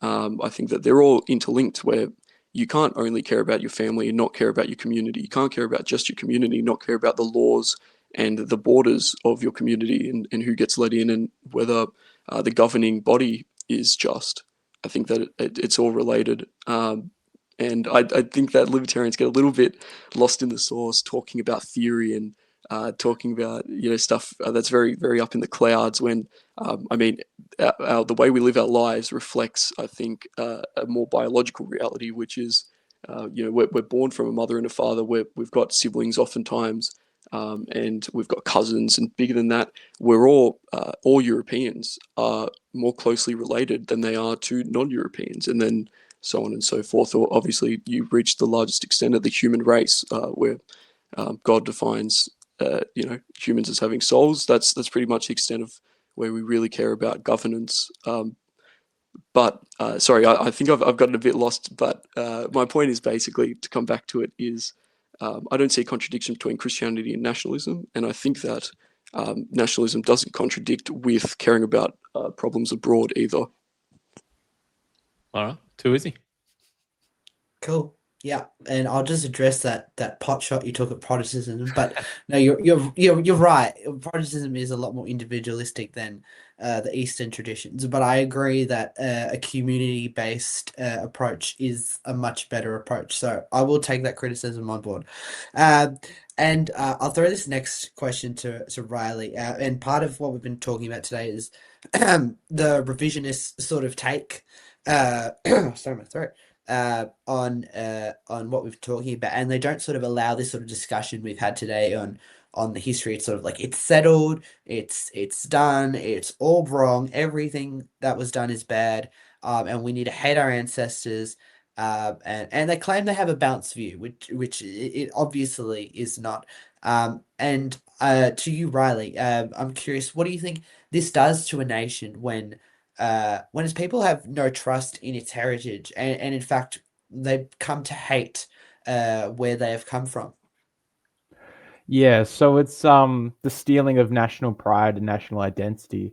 I think that they're all interlinked. Where you can't only care about your family and not care about your community. You can't care about just your community, not care about the laws and the borders of your community, and who gets let in, and whether the governing body is just. I think that it's all related. And I think that libertarians get a little bit lost in the sauce, talking about theory and talking about stuff that's very, very up in the clouds. When the way we live our lives reflects, I think, a more biological reality, which is we're born from a mother and a father. We've got siblings oftentimes, and we've got cousins, and bigger than that, we're all Europeans are more closely related than they are to non-Europeans, and then so on and so forth. Or obviously, you reach the largest extent of the human race, where God defines humans as having souls. That's pretty much the extent of where we really care about governance. But sorry, I think I've gotten a bit lost. But my point is basically, to come back to it, is I don't see a contradiction between Christianity and nationalism, and I think that nationalism doesn't contradict with caring about problems abroad either. All right, too easy. Cool. Yeah, and I'll just address that pot shot you took at Protestantism. But no, you're right. Protestantism is a lot more individualistic than the Eastern traditions. But I agree that a community-based approach is a much better approach. So I will take that criticism on board. And I'll throw this next question to Riley. And part of what we've been talking about today is the revisionist sort of take. Sorry, my throat. On what we've been talking about, and they don't sort of allow this sort of discussion we've had today on the history. It's sort of like it's settled, it's done, it's all wrong, everything that was done is bad, and we need to hate our ancestors. And they claim they have a balanced view, which it obviously is not. And to you, Riley, I'm curious, what do you think this does to a nation when its people have no trust in its heritage, and in fact, they come to hate where they have come from? Yeah, so it's the stealing of national pride and national identity.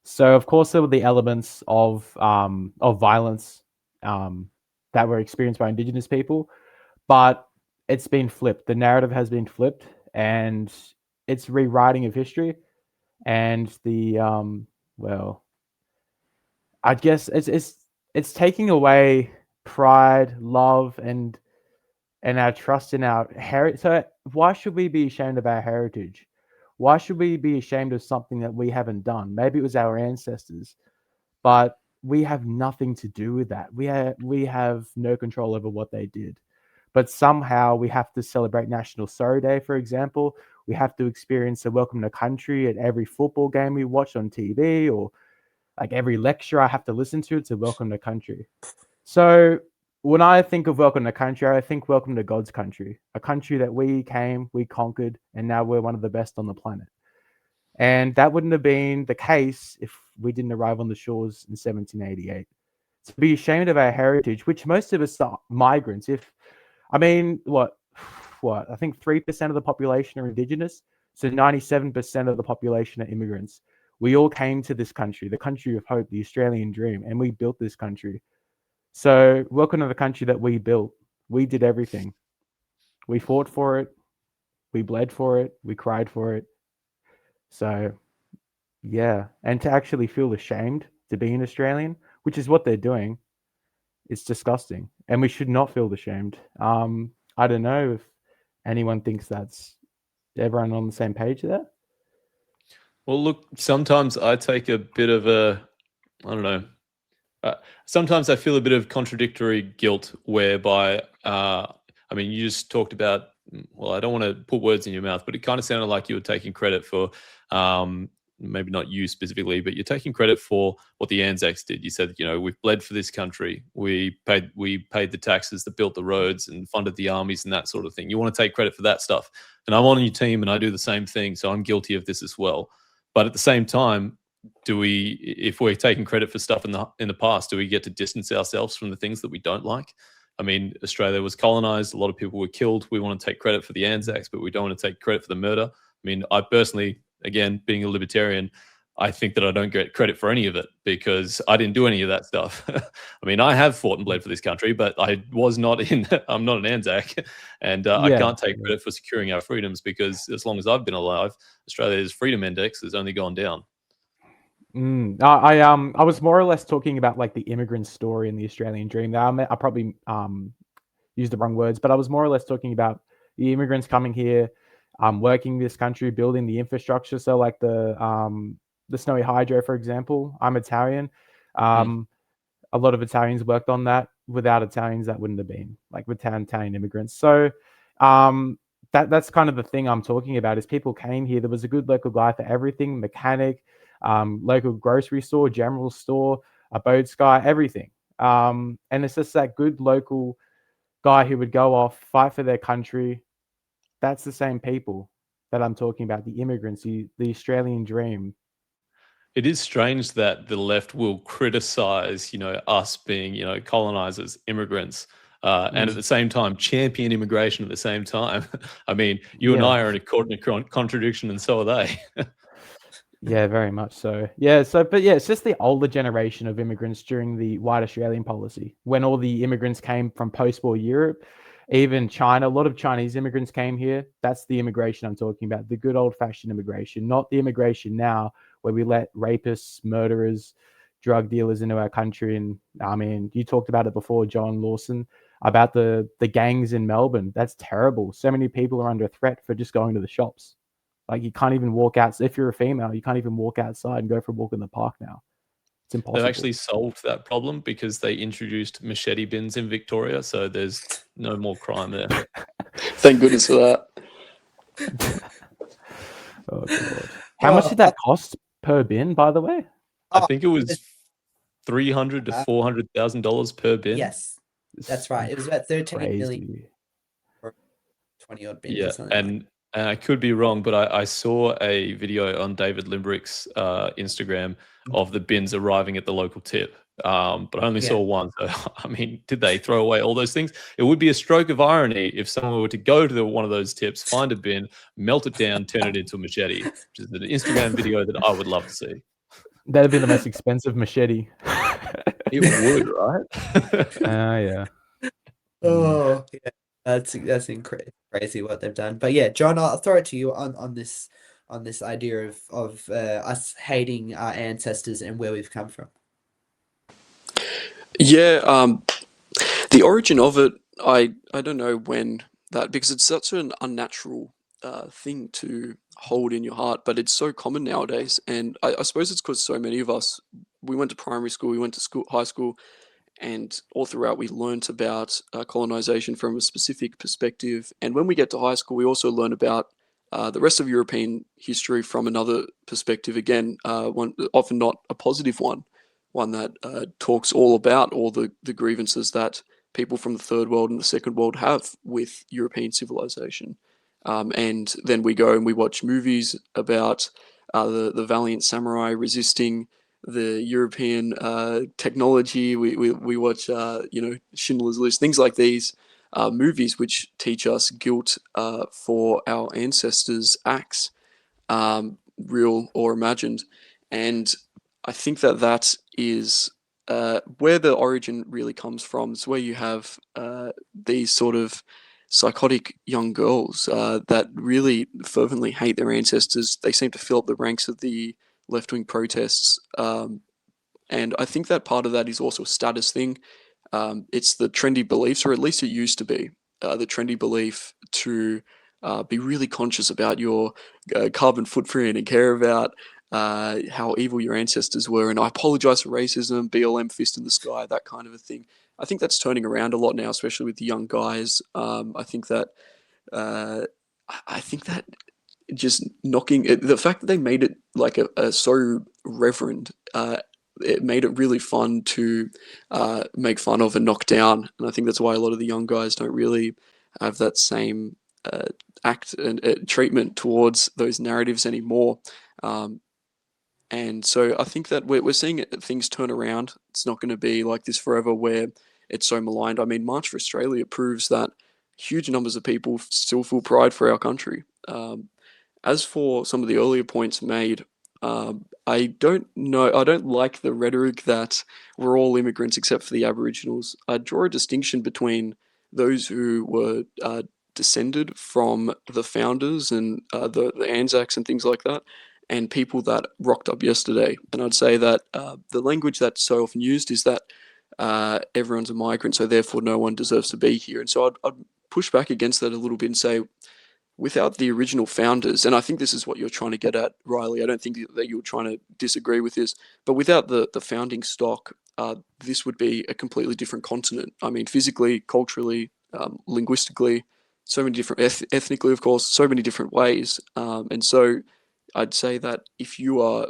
So of course there were the elements of violence that were experienced by Indigenous people, but it's been flipped. The narrative has been flipped, and it's rewriting of history, and the well, I guess it's taking away pride, love, and our trust in our heritage. So why should we be ashamed of our heritage? Why should we be ashamed of something that we haven't done? Maybe it was our ancestors, but we have nothing to do with that. We have no control over what they did. But somehow we have to celebrate National Sorrow Day, for example. We have to experience a welcome to country at every football game we watch on TV, or like every lecture I have to listen to, it's a welcome to country. So when I think of welcome to country, I think welcome to God's country, a country that we came, we conquered, and now we're one of the best on the planet. And that wouldn't have been the case if we didn't arrive on the shores in 1788. To be ashamed of our heritage, which most of us are migrants. I think 3% of the population are Indigenous, so 97% of the population are immigrants. We all came to this country, the country of hope, the Australian dream, and we built this country. So welcome to the country that we built. We did everything. We fought for it. We bled for it. We cried for it. So, yeah. And to actually feel ashamed to be an Australian, which is what they're doing, it's disgusting. And we should not feel ashamed. I don't know if anyone thinks that's everyone on the same page there. Well, look, sometimes I take a bit of I don't know. Sometimes I feel a bit of contradictory guilt whereby, you just talked about, well, I don't want to put words in your mouth, but it kind of sounded like you were taking credit for, maybe not you specifically, but you're taking credit for what the Anzacs did. You said, we've bled for this country. We paid the taxes that built the roads and funded the armies and that sort of thing. You want to take credit for that stuff. And I'm on your team and I do the same thing. So I'm guilty of this as well. But at the same time, if we're taking credit for stuff in the past, do we get to distance ourselves from the things that we don't like? I mean, Australia was colonized. A lot of people were killed. We want to take credit for the Anzacs, but we don't want to take credit for the murder. I mean, I personally, again, being a libertarian, I think that I don't get credit for any of it because I didn't do any of that stuff. I mean, I have fought and bled for this country, but I'm not an Anzac, and I can't take credit for securing our freedoms because as long as I've been alive, Australia's freedom index has only gone down. I was more or less talking about like the immigrant story and the Australian dream. I probably used the wrong words, but I was more or less talking about the immigrants coming here, working this country, building the infrastructure. So like the Snowy Hydro, for example. I'm Italian. A lot of Italians worked on that. Without Italians, that wouldn't have been like with Italian immigrants. So that's kind of the thing I'm talking about is people came here. There was a good local guy for everything, mechanic, local grocery store, general store, a boat guy, everything. And it's just that good local guy who would go off, fight for their country. That's the same people that I'm talking about, the immigrants, the Australian dream. It is strange that the left will criticize, us being, colonizers, immigrants, and at the same time champion immigration at the same time. I mean, you and Yeah. I are in a contradiction, and so are they. Yeah, very much so. Yeah, it's just the older generation of immigrants during the white Australian policy, when all the immigrants came from post-war Europe, even China. A lot of Chinese immigrants came here. That's the immigration I'm talking about, the good old-fashioned immigration, not the immigration now where we let rapists, murderers, drug dealers into our country. And I mean, you talked about it before, John Lawson, about the gangs in Melbourne. That's terrible. So many people are under threat for just going to the shops. Like, you can't even walk out. If you're a female, you can't even walk outside and go for a walk in the park now. It's impossible. They've actually solved that problem because they introduced machete bins in Victoria, so there's no more crime there. Thank goodness for that. Oh, God. How much did that cost per bin, by the way? I think it was $300,000 to $400,000 per bin. Yes, that's right. It was about 13 million for 20 odd bins or something. And I could be wrong, but I saw a video on David Limbrick's Instagram of the bins arriving at the local tip, but I only saw one. So, I mean, did they throw away all those things? It would be a stroke of irony if someone were to go to one of those tips, find a bin, melt it down, turn it into a machete, which is an Instagram video that I would love to see. That'd be the most expensive machete. It would, right? Yeah. Oh, yeah. That's crazy what they've done. But yeah, John, I'll throw it to you on this idea of us hating our ancestors and where we've come from. Yeah, the origin of it, I don't know when that, because it's such an unnatural thing to hold in your heart, but it's so common nowadays. And I suppose it's because so many of us, we went to primary school, we went to school, high school, and all throughout we learnt about colonization from a specific perspective. And when we get to high school, we also learn about the rest of European history from another perspective. Again, one often not a positive one that talks all about all the grievances that people from the third world and the second world have with European civilization. And then we go and we watch movies about the valiant samurai resisting the European technology. We watch Schindler's List, things like these movies which teach us guilt for our ancestors' acts, real or imagined. And I think that is where the origin really comes from. It's where you have these sort of psychotic young girls that really fervently hate their ancestors. They seem to fill up the ranks of the left-wing protests, and I think that part of that is also a status thing. It's the trendy beliefs, or at least it used to be, the trendy belief to be really conscious about your carbon footprint and care about how evil your ancestors were, and I apologize for racism, BLM fist in the sky, that kind of a thing. I think that's turning around a lot now, especially with the young guys. I think that just knocking it, the fact that they made it like a so reverend, it made it really fun to make fun of and knock down. And I think that's why a lot of the young guys don't really have that same act and treatment towards those narratives anymore. And so I think that we're seeing things turn around. It's not going to be like this forever where it's so maligned. I mean, March for Australia proves that huge numbers of people still feel pride for our country. As for some of the earlier points made, I don't know. I don't like the rhetoric that we're all immigrants except for the Aboriginals. I draw a distinction between those who were descended from the founders and the Anzacs and things like that, and people that rocked up yesterday. And I'd say that the language that's so often used is that everyone's a migrant, so therefore no one deserves to be here. And so I'd push back against that a little bit and say, without the original founders, and I think this is what you're trying to get at, Riley, I don't think that you're trying to disagree with this, but without the founding stock, this would be a completely different continent. I mean, physically, culturally, linguistically, so many different, ethnically, of course, so many different ways. And so I'd say that if you are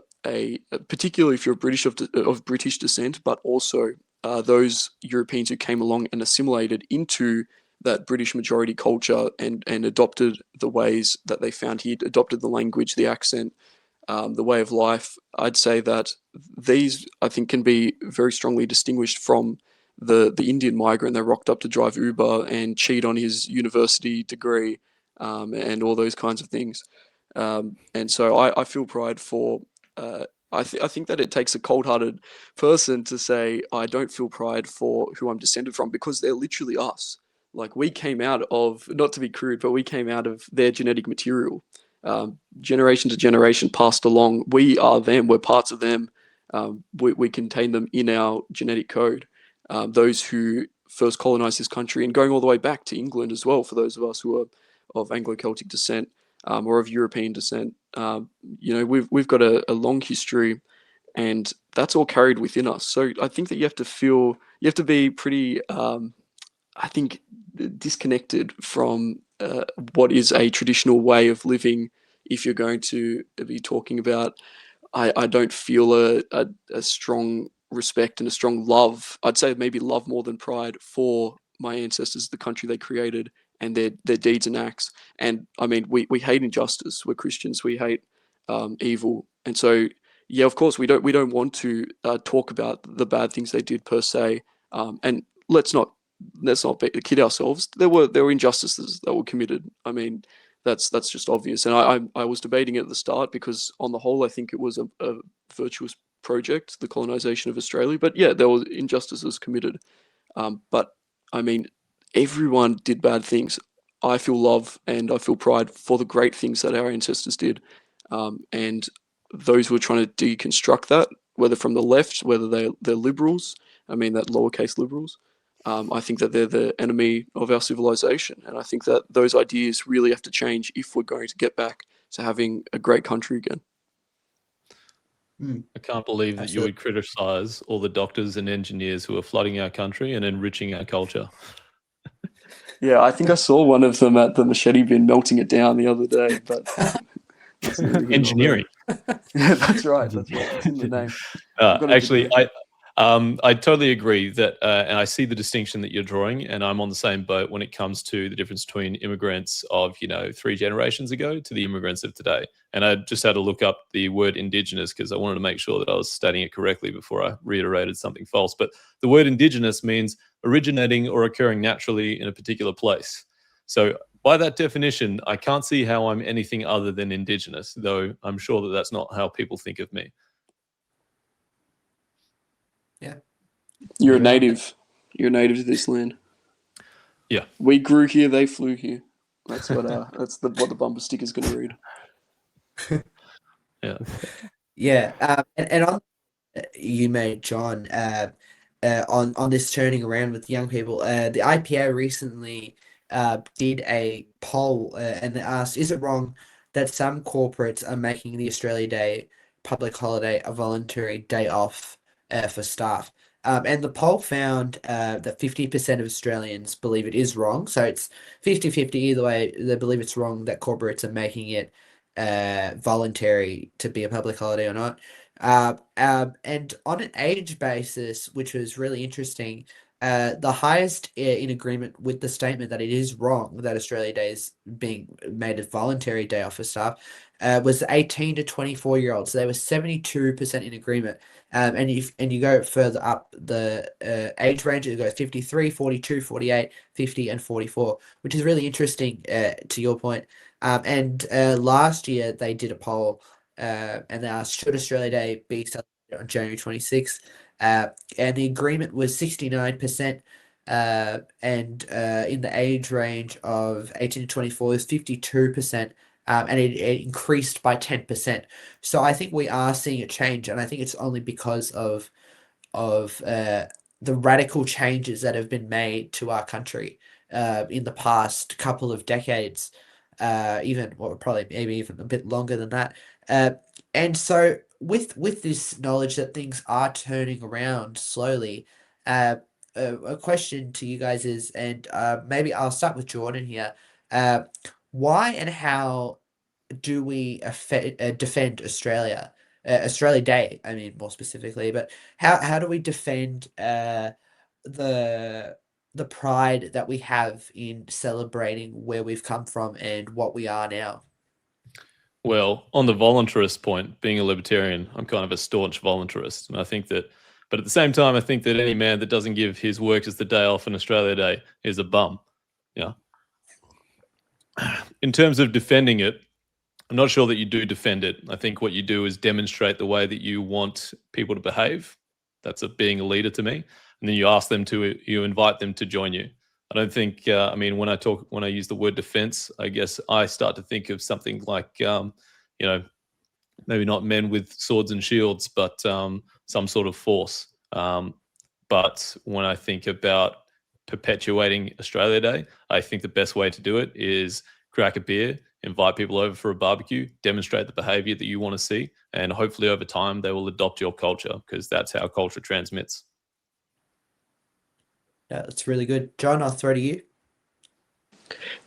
particularly if you're British of British descent, but also those Europeans who came along and assimilated into that British majority culture and adopted the ways that they found here, adopted the language, the accent, the way of life, I'd say that these, I think, can be very strongly distinguished from the Indian migrant that rocked up to drive Uber and cheat on his university degree, and all those kinds of things. And so I feel pride for. I think that it takes a cold-hearted person to say I don't feel pride for who I'm descended from, because they're literally us. Like, we came out of, not to be crude, but we came out of their genetic material, generation to generation passed along. We are them. We're parts of them. We contain them in our genetic code. Those who first colonized this country, and going all the way back to England as well, for those of us who are of Anglo-Celtic descent, or of European descent, we've got a long history, and that's all carried within us. So I think that you have to be pretty, I think, disconnected from what is a traditional way of living if you're going to be talking about. I don't feel a strong respect and a strong love. I'd say maybe love more than pride for my ancestors, the country they created, and their deeds and acts. And I mean, we hate injustice. We're Christians. We hate evil. And so, yeah, of course, we don't want to talk about the bad things they did per se. And let's not kid ourselves. There were injustices that were committed. I mean, that's just obvious. And I was debating it at the start, because on the whole, I think it was a virtuous project, the colonization of Australia. But yeah, there were injustices committed. But I mean, everyone did bad things. I feel love and I feel pride for the great things that our ancestors did. And those who are trying to deconstruct that, whether from the left, whether they're liberals, I mean, that lowercase liberals, I think that they're the enemy of our civilization. And I think that those ideas really have to change if we're going to get back to having a great country again. I can't believe that you would criticize all the doctors and engineers who are flooding our country and enriching our culture. Yeah, I think I saw one of them at the machete bin melting it down the other day. But engineering. Yeah, that's right. That's right. It's in the name. Actually, I totally agree that, and I see the distinction that you're drawing, and I'm on the same boat when it comes to the difference between immigrants of 3 generations ago to the immigrants of today. And I just had to look up the word indigenous, because I wanted to make sure that I was stating it correctly before I reiterated something false. But the word indigenous means originating or occurring naturally in a particular place. So by that definition, I can't see how I'm anything other than indigenous, though I'm sure that that's not how people think of me. Yeah. You're a native. You're a native to this land. Yeah. We grew here, they flew here. That's what what the bumper sticker's going to read. Yeah. Yeah. And on you made, John, on this turning around with young people, the IPA recently did a poll, and they asked, is it wrong that some corporates are making the Australia Day public holiday a voluntary day off for staff? And the poll found that 50% of Australians believe it is wrong. So it's 50-50 either way. They believe it's wrong that corporates are making it voluntary to be a public holiday or not. And on an age basis, which was really interesting, the highest in agreement with the statement that it is wrong that Australia Day is being made a voluntary day off for staff was 18 to 24-year-olds. So they were 72% in agreement. And you go further up the age range, it goes 53, 42, 48, 50, and 44, which is really interesting to your point. And last year they did a poll and they asked, should Australia Day be celebrated on January 26th? And the agreement was 69%. And in the age range of 18 to 24 is 52%. And it increased by 10%. So I think we are seeing a change, and I think it's only because of the radical changes that have been made to our country in the past couple of decades, probably maybe even a bit longer than that. And so with this knowledge that things are turning around slowly, a question to you guys is, and maybe I'll start with Jordan here. Why and how do we defend Australia Day? I mean, more specifically, but how do we defend the pride that we have in celebrating where we've come from and what we are now? Well, on the voluntarist point, being a libertarian, I'm kind of a staunch voluntarist. And I think that, but at the same time, I think that any man that doesn't give his workers the day off on Australia Day is a bum. Yeah. In terms of defending it, I'm not sure that you do defend it. I think what you do is demonstrate the way that you want people to behave. That's being a leader to me. And then you invite them to join you. I don't think, I mean, when I use the word defense, I guess I start to think of something like, maybe not men with swords and shields, but some sort of force. But when I think about perpetuating Australia Day, I think the best way to do it is crack a beer, invite people over for a barbecue, demonstrate the behavior that you want to see, and hopefully over time they will adopt your culture, because that's how culture transmits. Yeah, that's really good. John, I'll throw to you.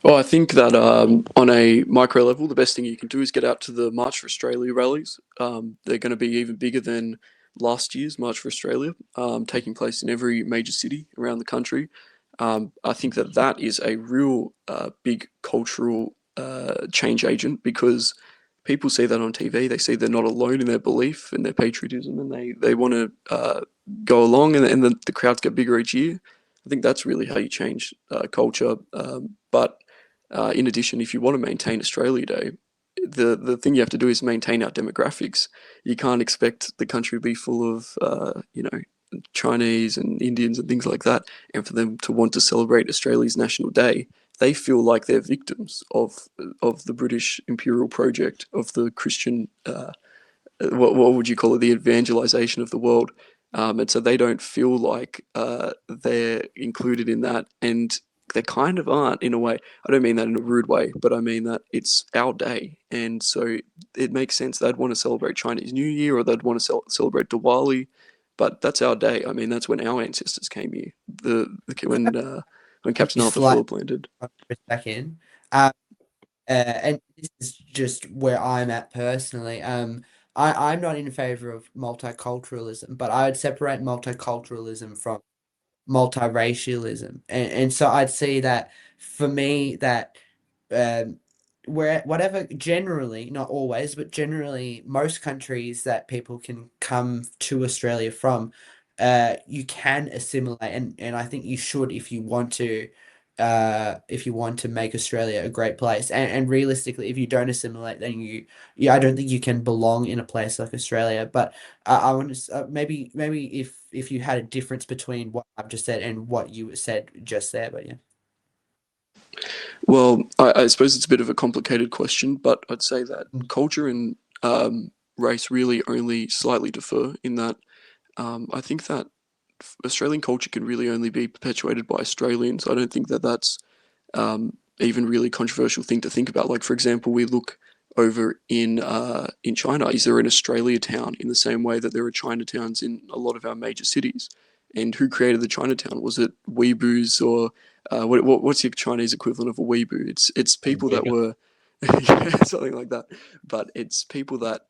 Well, I think that on a micro level, the best thing you can do is get out to the March for Australia rallies. They're going to be even bigger than last year's March for Australia, taking place in every major city around the country. I think that is a real big cultural change agent, because people see that on TV. They see they're not alone in their belief and their patriotism, and they want to go along, and the crowds get bigger each year. I think that's really how you change culture. But in addition, if you want to maintain Australia Day, the thing you have to do is maintain our demographics. You can't expect the country to be full of Chinese and Indians and things like that, and for them to want to celebrate Australia's National Day. They feel like they're victims of the British imperial project, of the Christian, what would you call it, the evangelization of the world. And so they don't feel like they're included in that, and they kind of aren't, in a way. I don't mean that in a rude way, but I mean that it's our day, and so it makes sense they'd want to celebrate Chinese New Year, or they'd want to celebrate Diwali, but that's our day. I mean, that's when our ancestors came here. When Captain Arthur Phillip landed. Back in, and this is just where I'm at personally. I'm not in favor of multiculturalism, but I would separate multiculturalism from multiracialism, and so I'd say that for me that whatever, generally, not always, but generally most countries that people can come to Australia from, you can assimilate, and I think you should, if you want to make Australia a great place. And realistically, if you don't assimilate, then I don't think you can belong in a place like Australia. But I want to maybe if you had a difference between what I've just said and what you said just there, but yeah. Well, I suppose it's a bit of a complicated question, but I'd say that culture and race really only slightly differ in that I think that Australian culture can really only be perpetuated by Australians. I don't think that that's even really controversial thing to think about. Like, for example, we look over in China. Is there an Australia town in the same way that there are Chinatowns in a lot of our major cities? And who created the Chinatown? Was it weeboos, or what's your Chinese equivalent of a weeboo? It's people that were something like that. But it's people that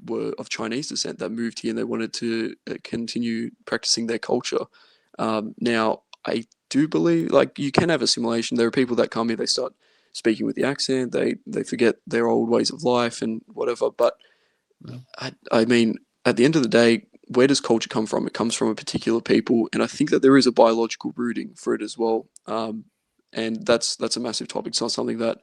were of Chinese descent that moved here, and they wanted to continue practicing their culture. Now, I do believe, like, you can have assimilation. There are people that come here, they start speaking with the accent, they forget their old ways of life and whatever. But I mean, at the end of the day, where does culture come from? It comes from a particular people, and I think that there is a biological rooting for it as well. And that's a massive topic. It's not something that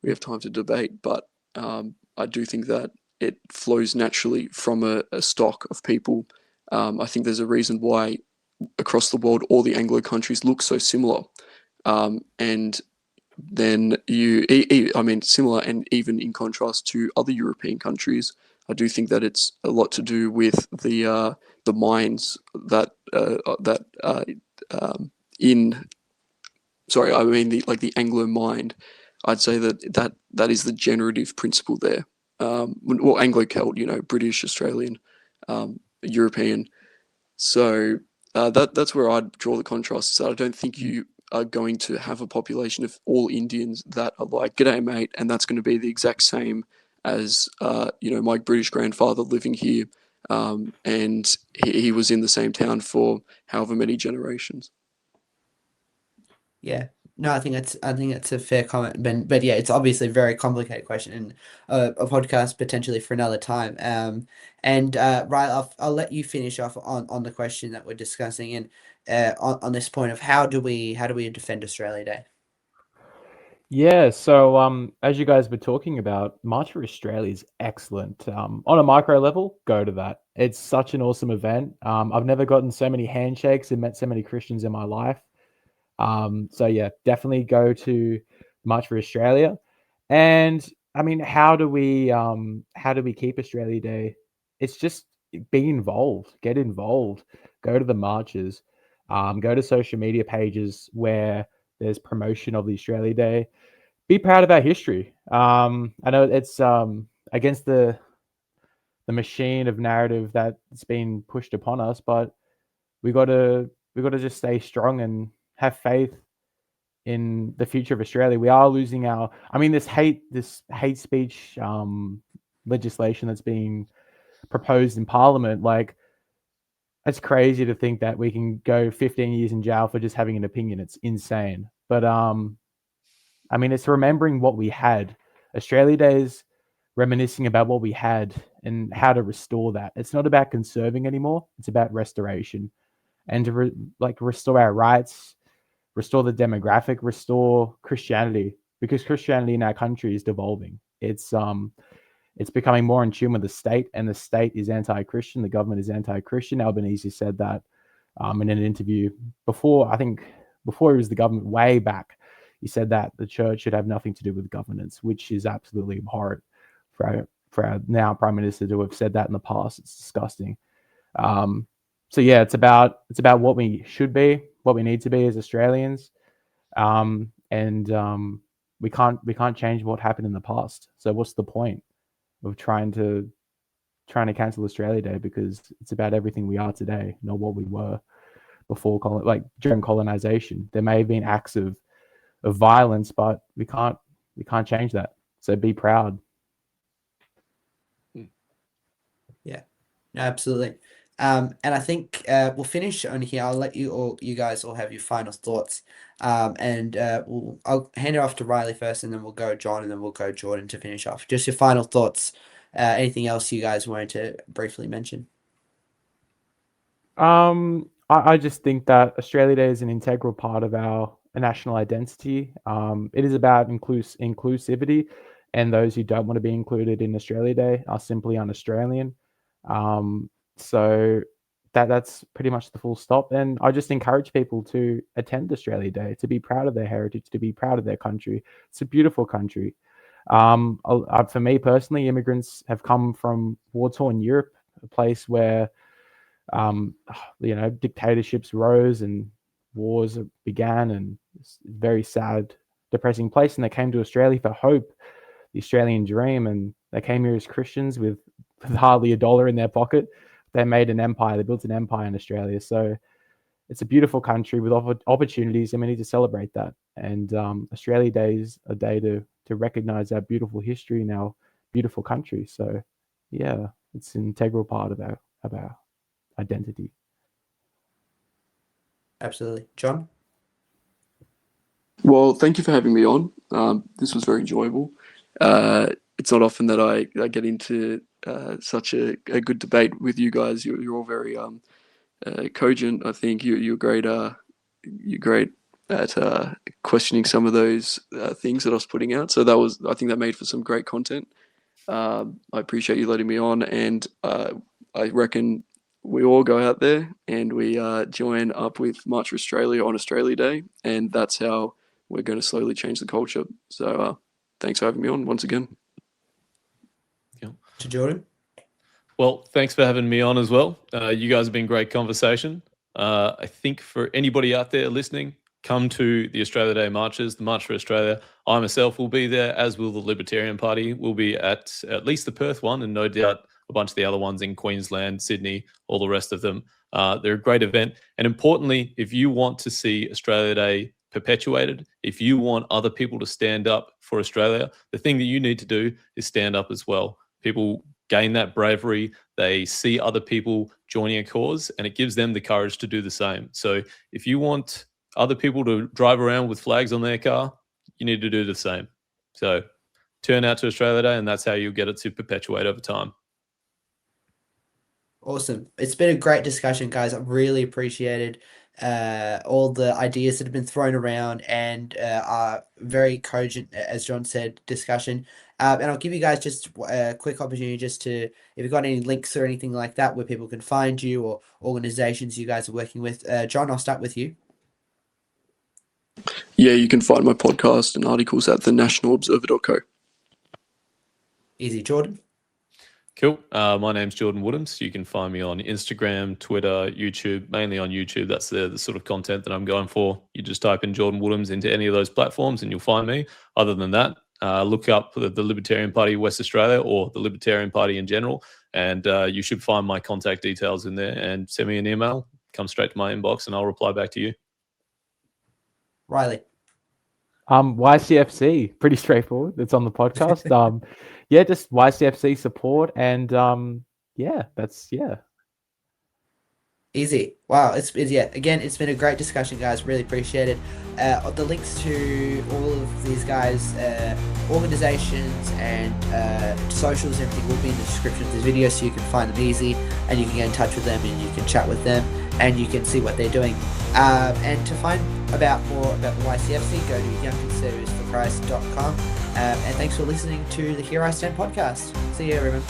we have time to debate, but I do think that it flows naturally from a stock of people. I think there's a reason why across the world all the Anglo countries look so similar. And then similar, and even in contrast to other European countries, I do think that it's a lot to do with the minds that the Anglo mind. I'd say that is the generative principle there. Well, Anglo-Celt, British, Australian, European. So that's where I'd draw the contrast. Is that I don't think you are going to have a population of all Indians that are like, "G'day, mate," and that's going to be the exact same as my British grandfather living here, and he was in the same town for however many generations. Yeah, No, I think that's a fair comment, Ben. But yeah, it's obviously a very complicated question and a podcast potentially for another time. And Riley, I'll let you finish off on the question that we're discussing and on this point of how do we defend Australia Day? Yeah, so as you guys were talking about, March for Australia is excellent. On a micro level, go to that. It's such an awesome event. I've never gotten so many handshakes and met so many Christians in my life. So yeah, definitely go to March for Australia. And I mean, how do we keep Australia Day? It's just be involved, get involved, go to the marches, go to social media pages where there's promotion of the Australia Day. Be proud of our history. I know it's against the machine of narrative that's been pushed upon us, but we gotta just stay strong and have faith in the future of Australia. We are losing this hate speech legislation that's being proposed in Parliament. Like, it's crazy to think that we can go 15 years in jail for just having an opinion. It's insane. But it's remembering what we had. Australia Day is reminiscing about what we had and how to restore that. It's not about conserving anymore. It's about restoration and to restore our rights, restore the demographic, restore Christianity, because Christianity in our country is devolving. It's becoming more in tune with the state, and the state is anti-Christian. The government is anti-Christian. Albanese said that in an interview before he was the government way back. He said that the church should have nothing to do with governance, which is absolutely abhorrent for our now Prime Minister to have said that in the past. It's disgusting. So yeah, it's about what we should be, what we need to be as Australians, and we can't change what happened in the past. So what's the point of trying to cancel Australia Day, because it's about everything we are today, not what we were before, during colonization. There may have been acts of violence, but we can't change that. So be proud. Yeah, absolutely. And I think we'll finish on here. I'll let you guys all have your final thoughts. I'll hand it off to Riley first, and then we'll go John, and then we'll go Jordan to finish off. Just your final thoughts. Anything else you guys wanted to briefly mention? I just think that Australia Day is an integral part of our national identity. It is about inclusivity, and those who don't want to be included in Australia Day are simply un-Australian. So that's pretty much the full stop. And I just encourage people to attend Australia Day, to be proud of their heritage, to be proud of their country. It's a beautiful country. For me personally, immigrants have come from war-torn Europe, a place where dictatorships rose and wars began, and it's a very sad, depressing place. And they came to Australia for hope, the Australian dream, and they came here as Christians with hardly $1 in their pocket. They made an empire. They built an empire in Australia. So it's a beautiful country with opportunities, and we need to celebrate that. And Australia Day is a day to recognize our beautiful history and our beautiful country. So yeah, it's an integral part of our identity. Absolutely. John? Well, thank you for having me on. This was very enjoyable. It's not often that I get into such a good debate with you guys. You're all very cogent. I think you're great. You're great at questioning some of those things that I was putting out. So I think that made for some great content. I appreciate you letting me on, and I reckon we all go out there and we join up with March for Australia on Australia Day, and that's how we're going to slowly change the culture. So thanks for having me on once again. To Jordan? Well, thanks for having me on as well. You guys have been great conversation. I think for anybody out there listening, come to the Australia Day marches, the March for Australia. I myself will be there, as will the Libertarian Party. We'll be at least the Perth one, and no doubt a bunch of the other ones in Queensland, Sydney, all the rest of them. They're a great event. And importantly, if you want to see Australia Day perpetuated, if you want other people to stand up for Australia, the thing that you need to do is stand up as well. People gain that bravery, they see other people joining a cause, and it gives them the courage to do the same. So if you want other people to drive around with flags on their car, you need to do the same. So turn out to Australia Day, and that's how you'll get it to perpetuate over time. Awesome. It's been a great discussion, guys. I really appreciated all the ideas that have been thrown around and are very cogent, as John said, discussion. And I'll give you guys just a quick opportunity just to, if you've got any links or anything like that where people can find you or organizations you guys are working with. John, I'll start with you. Yeah, you can find my podcast and articles at thenationalobserver.co. Easy. Jordan? Cool. My name's Jordan Woodhams. You can find me on Instagram, Twitter, YouTube, mainly on YouTube. That's the sort of content that I'm going for. You just type in Jordan Woodhams into any of those platforms and you'll find me. Other than that, look up the Libertarian Party of West Australia or the Libertarian Party in general, and you should find my contact details in there, and send me an email. Come straight to my inbox and I'll reply back to you. Riley? YCFC, pretty straightforward. It's on the podcast. Yeah, just YCFC support, and that's easy. Wow, it's been a great discussion, guys. Really appreciate it. The links to all of these guys' organizations and socials and everything will be in the description of this video, so you can find them easy and you can get in touch with them and you can chat with them and you can see what they're doing. And to find out more about the YCFC, go to youngconservatives.com. And thanks for listening to the Here I Stand podcast. See you, everyone.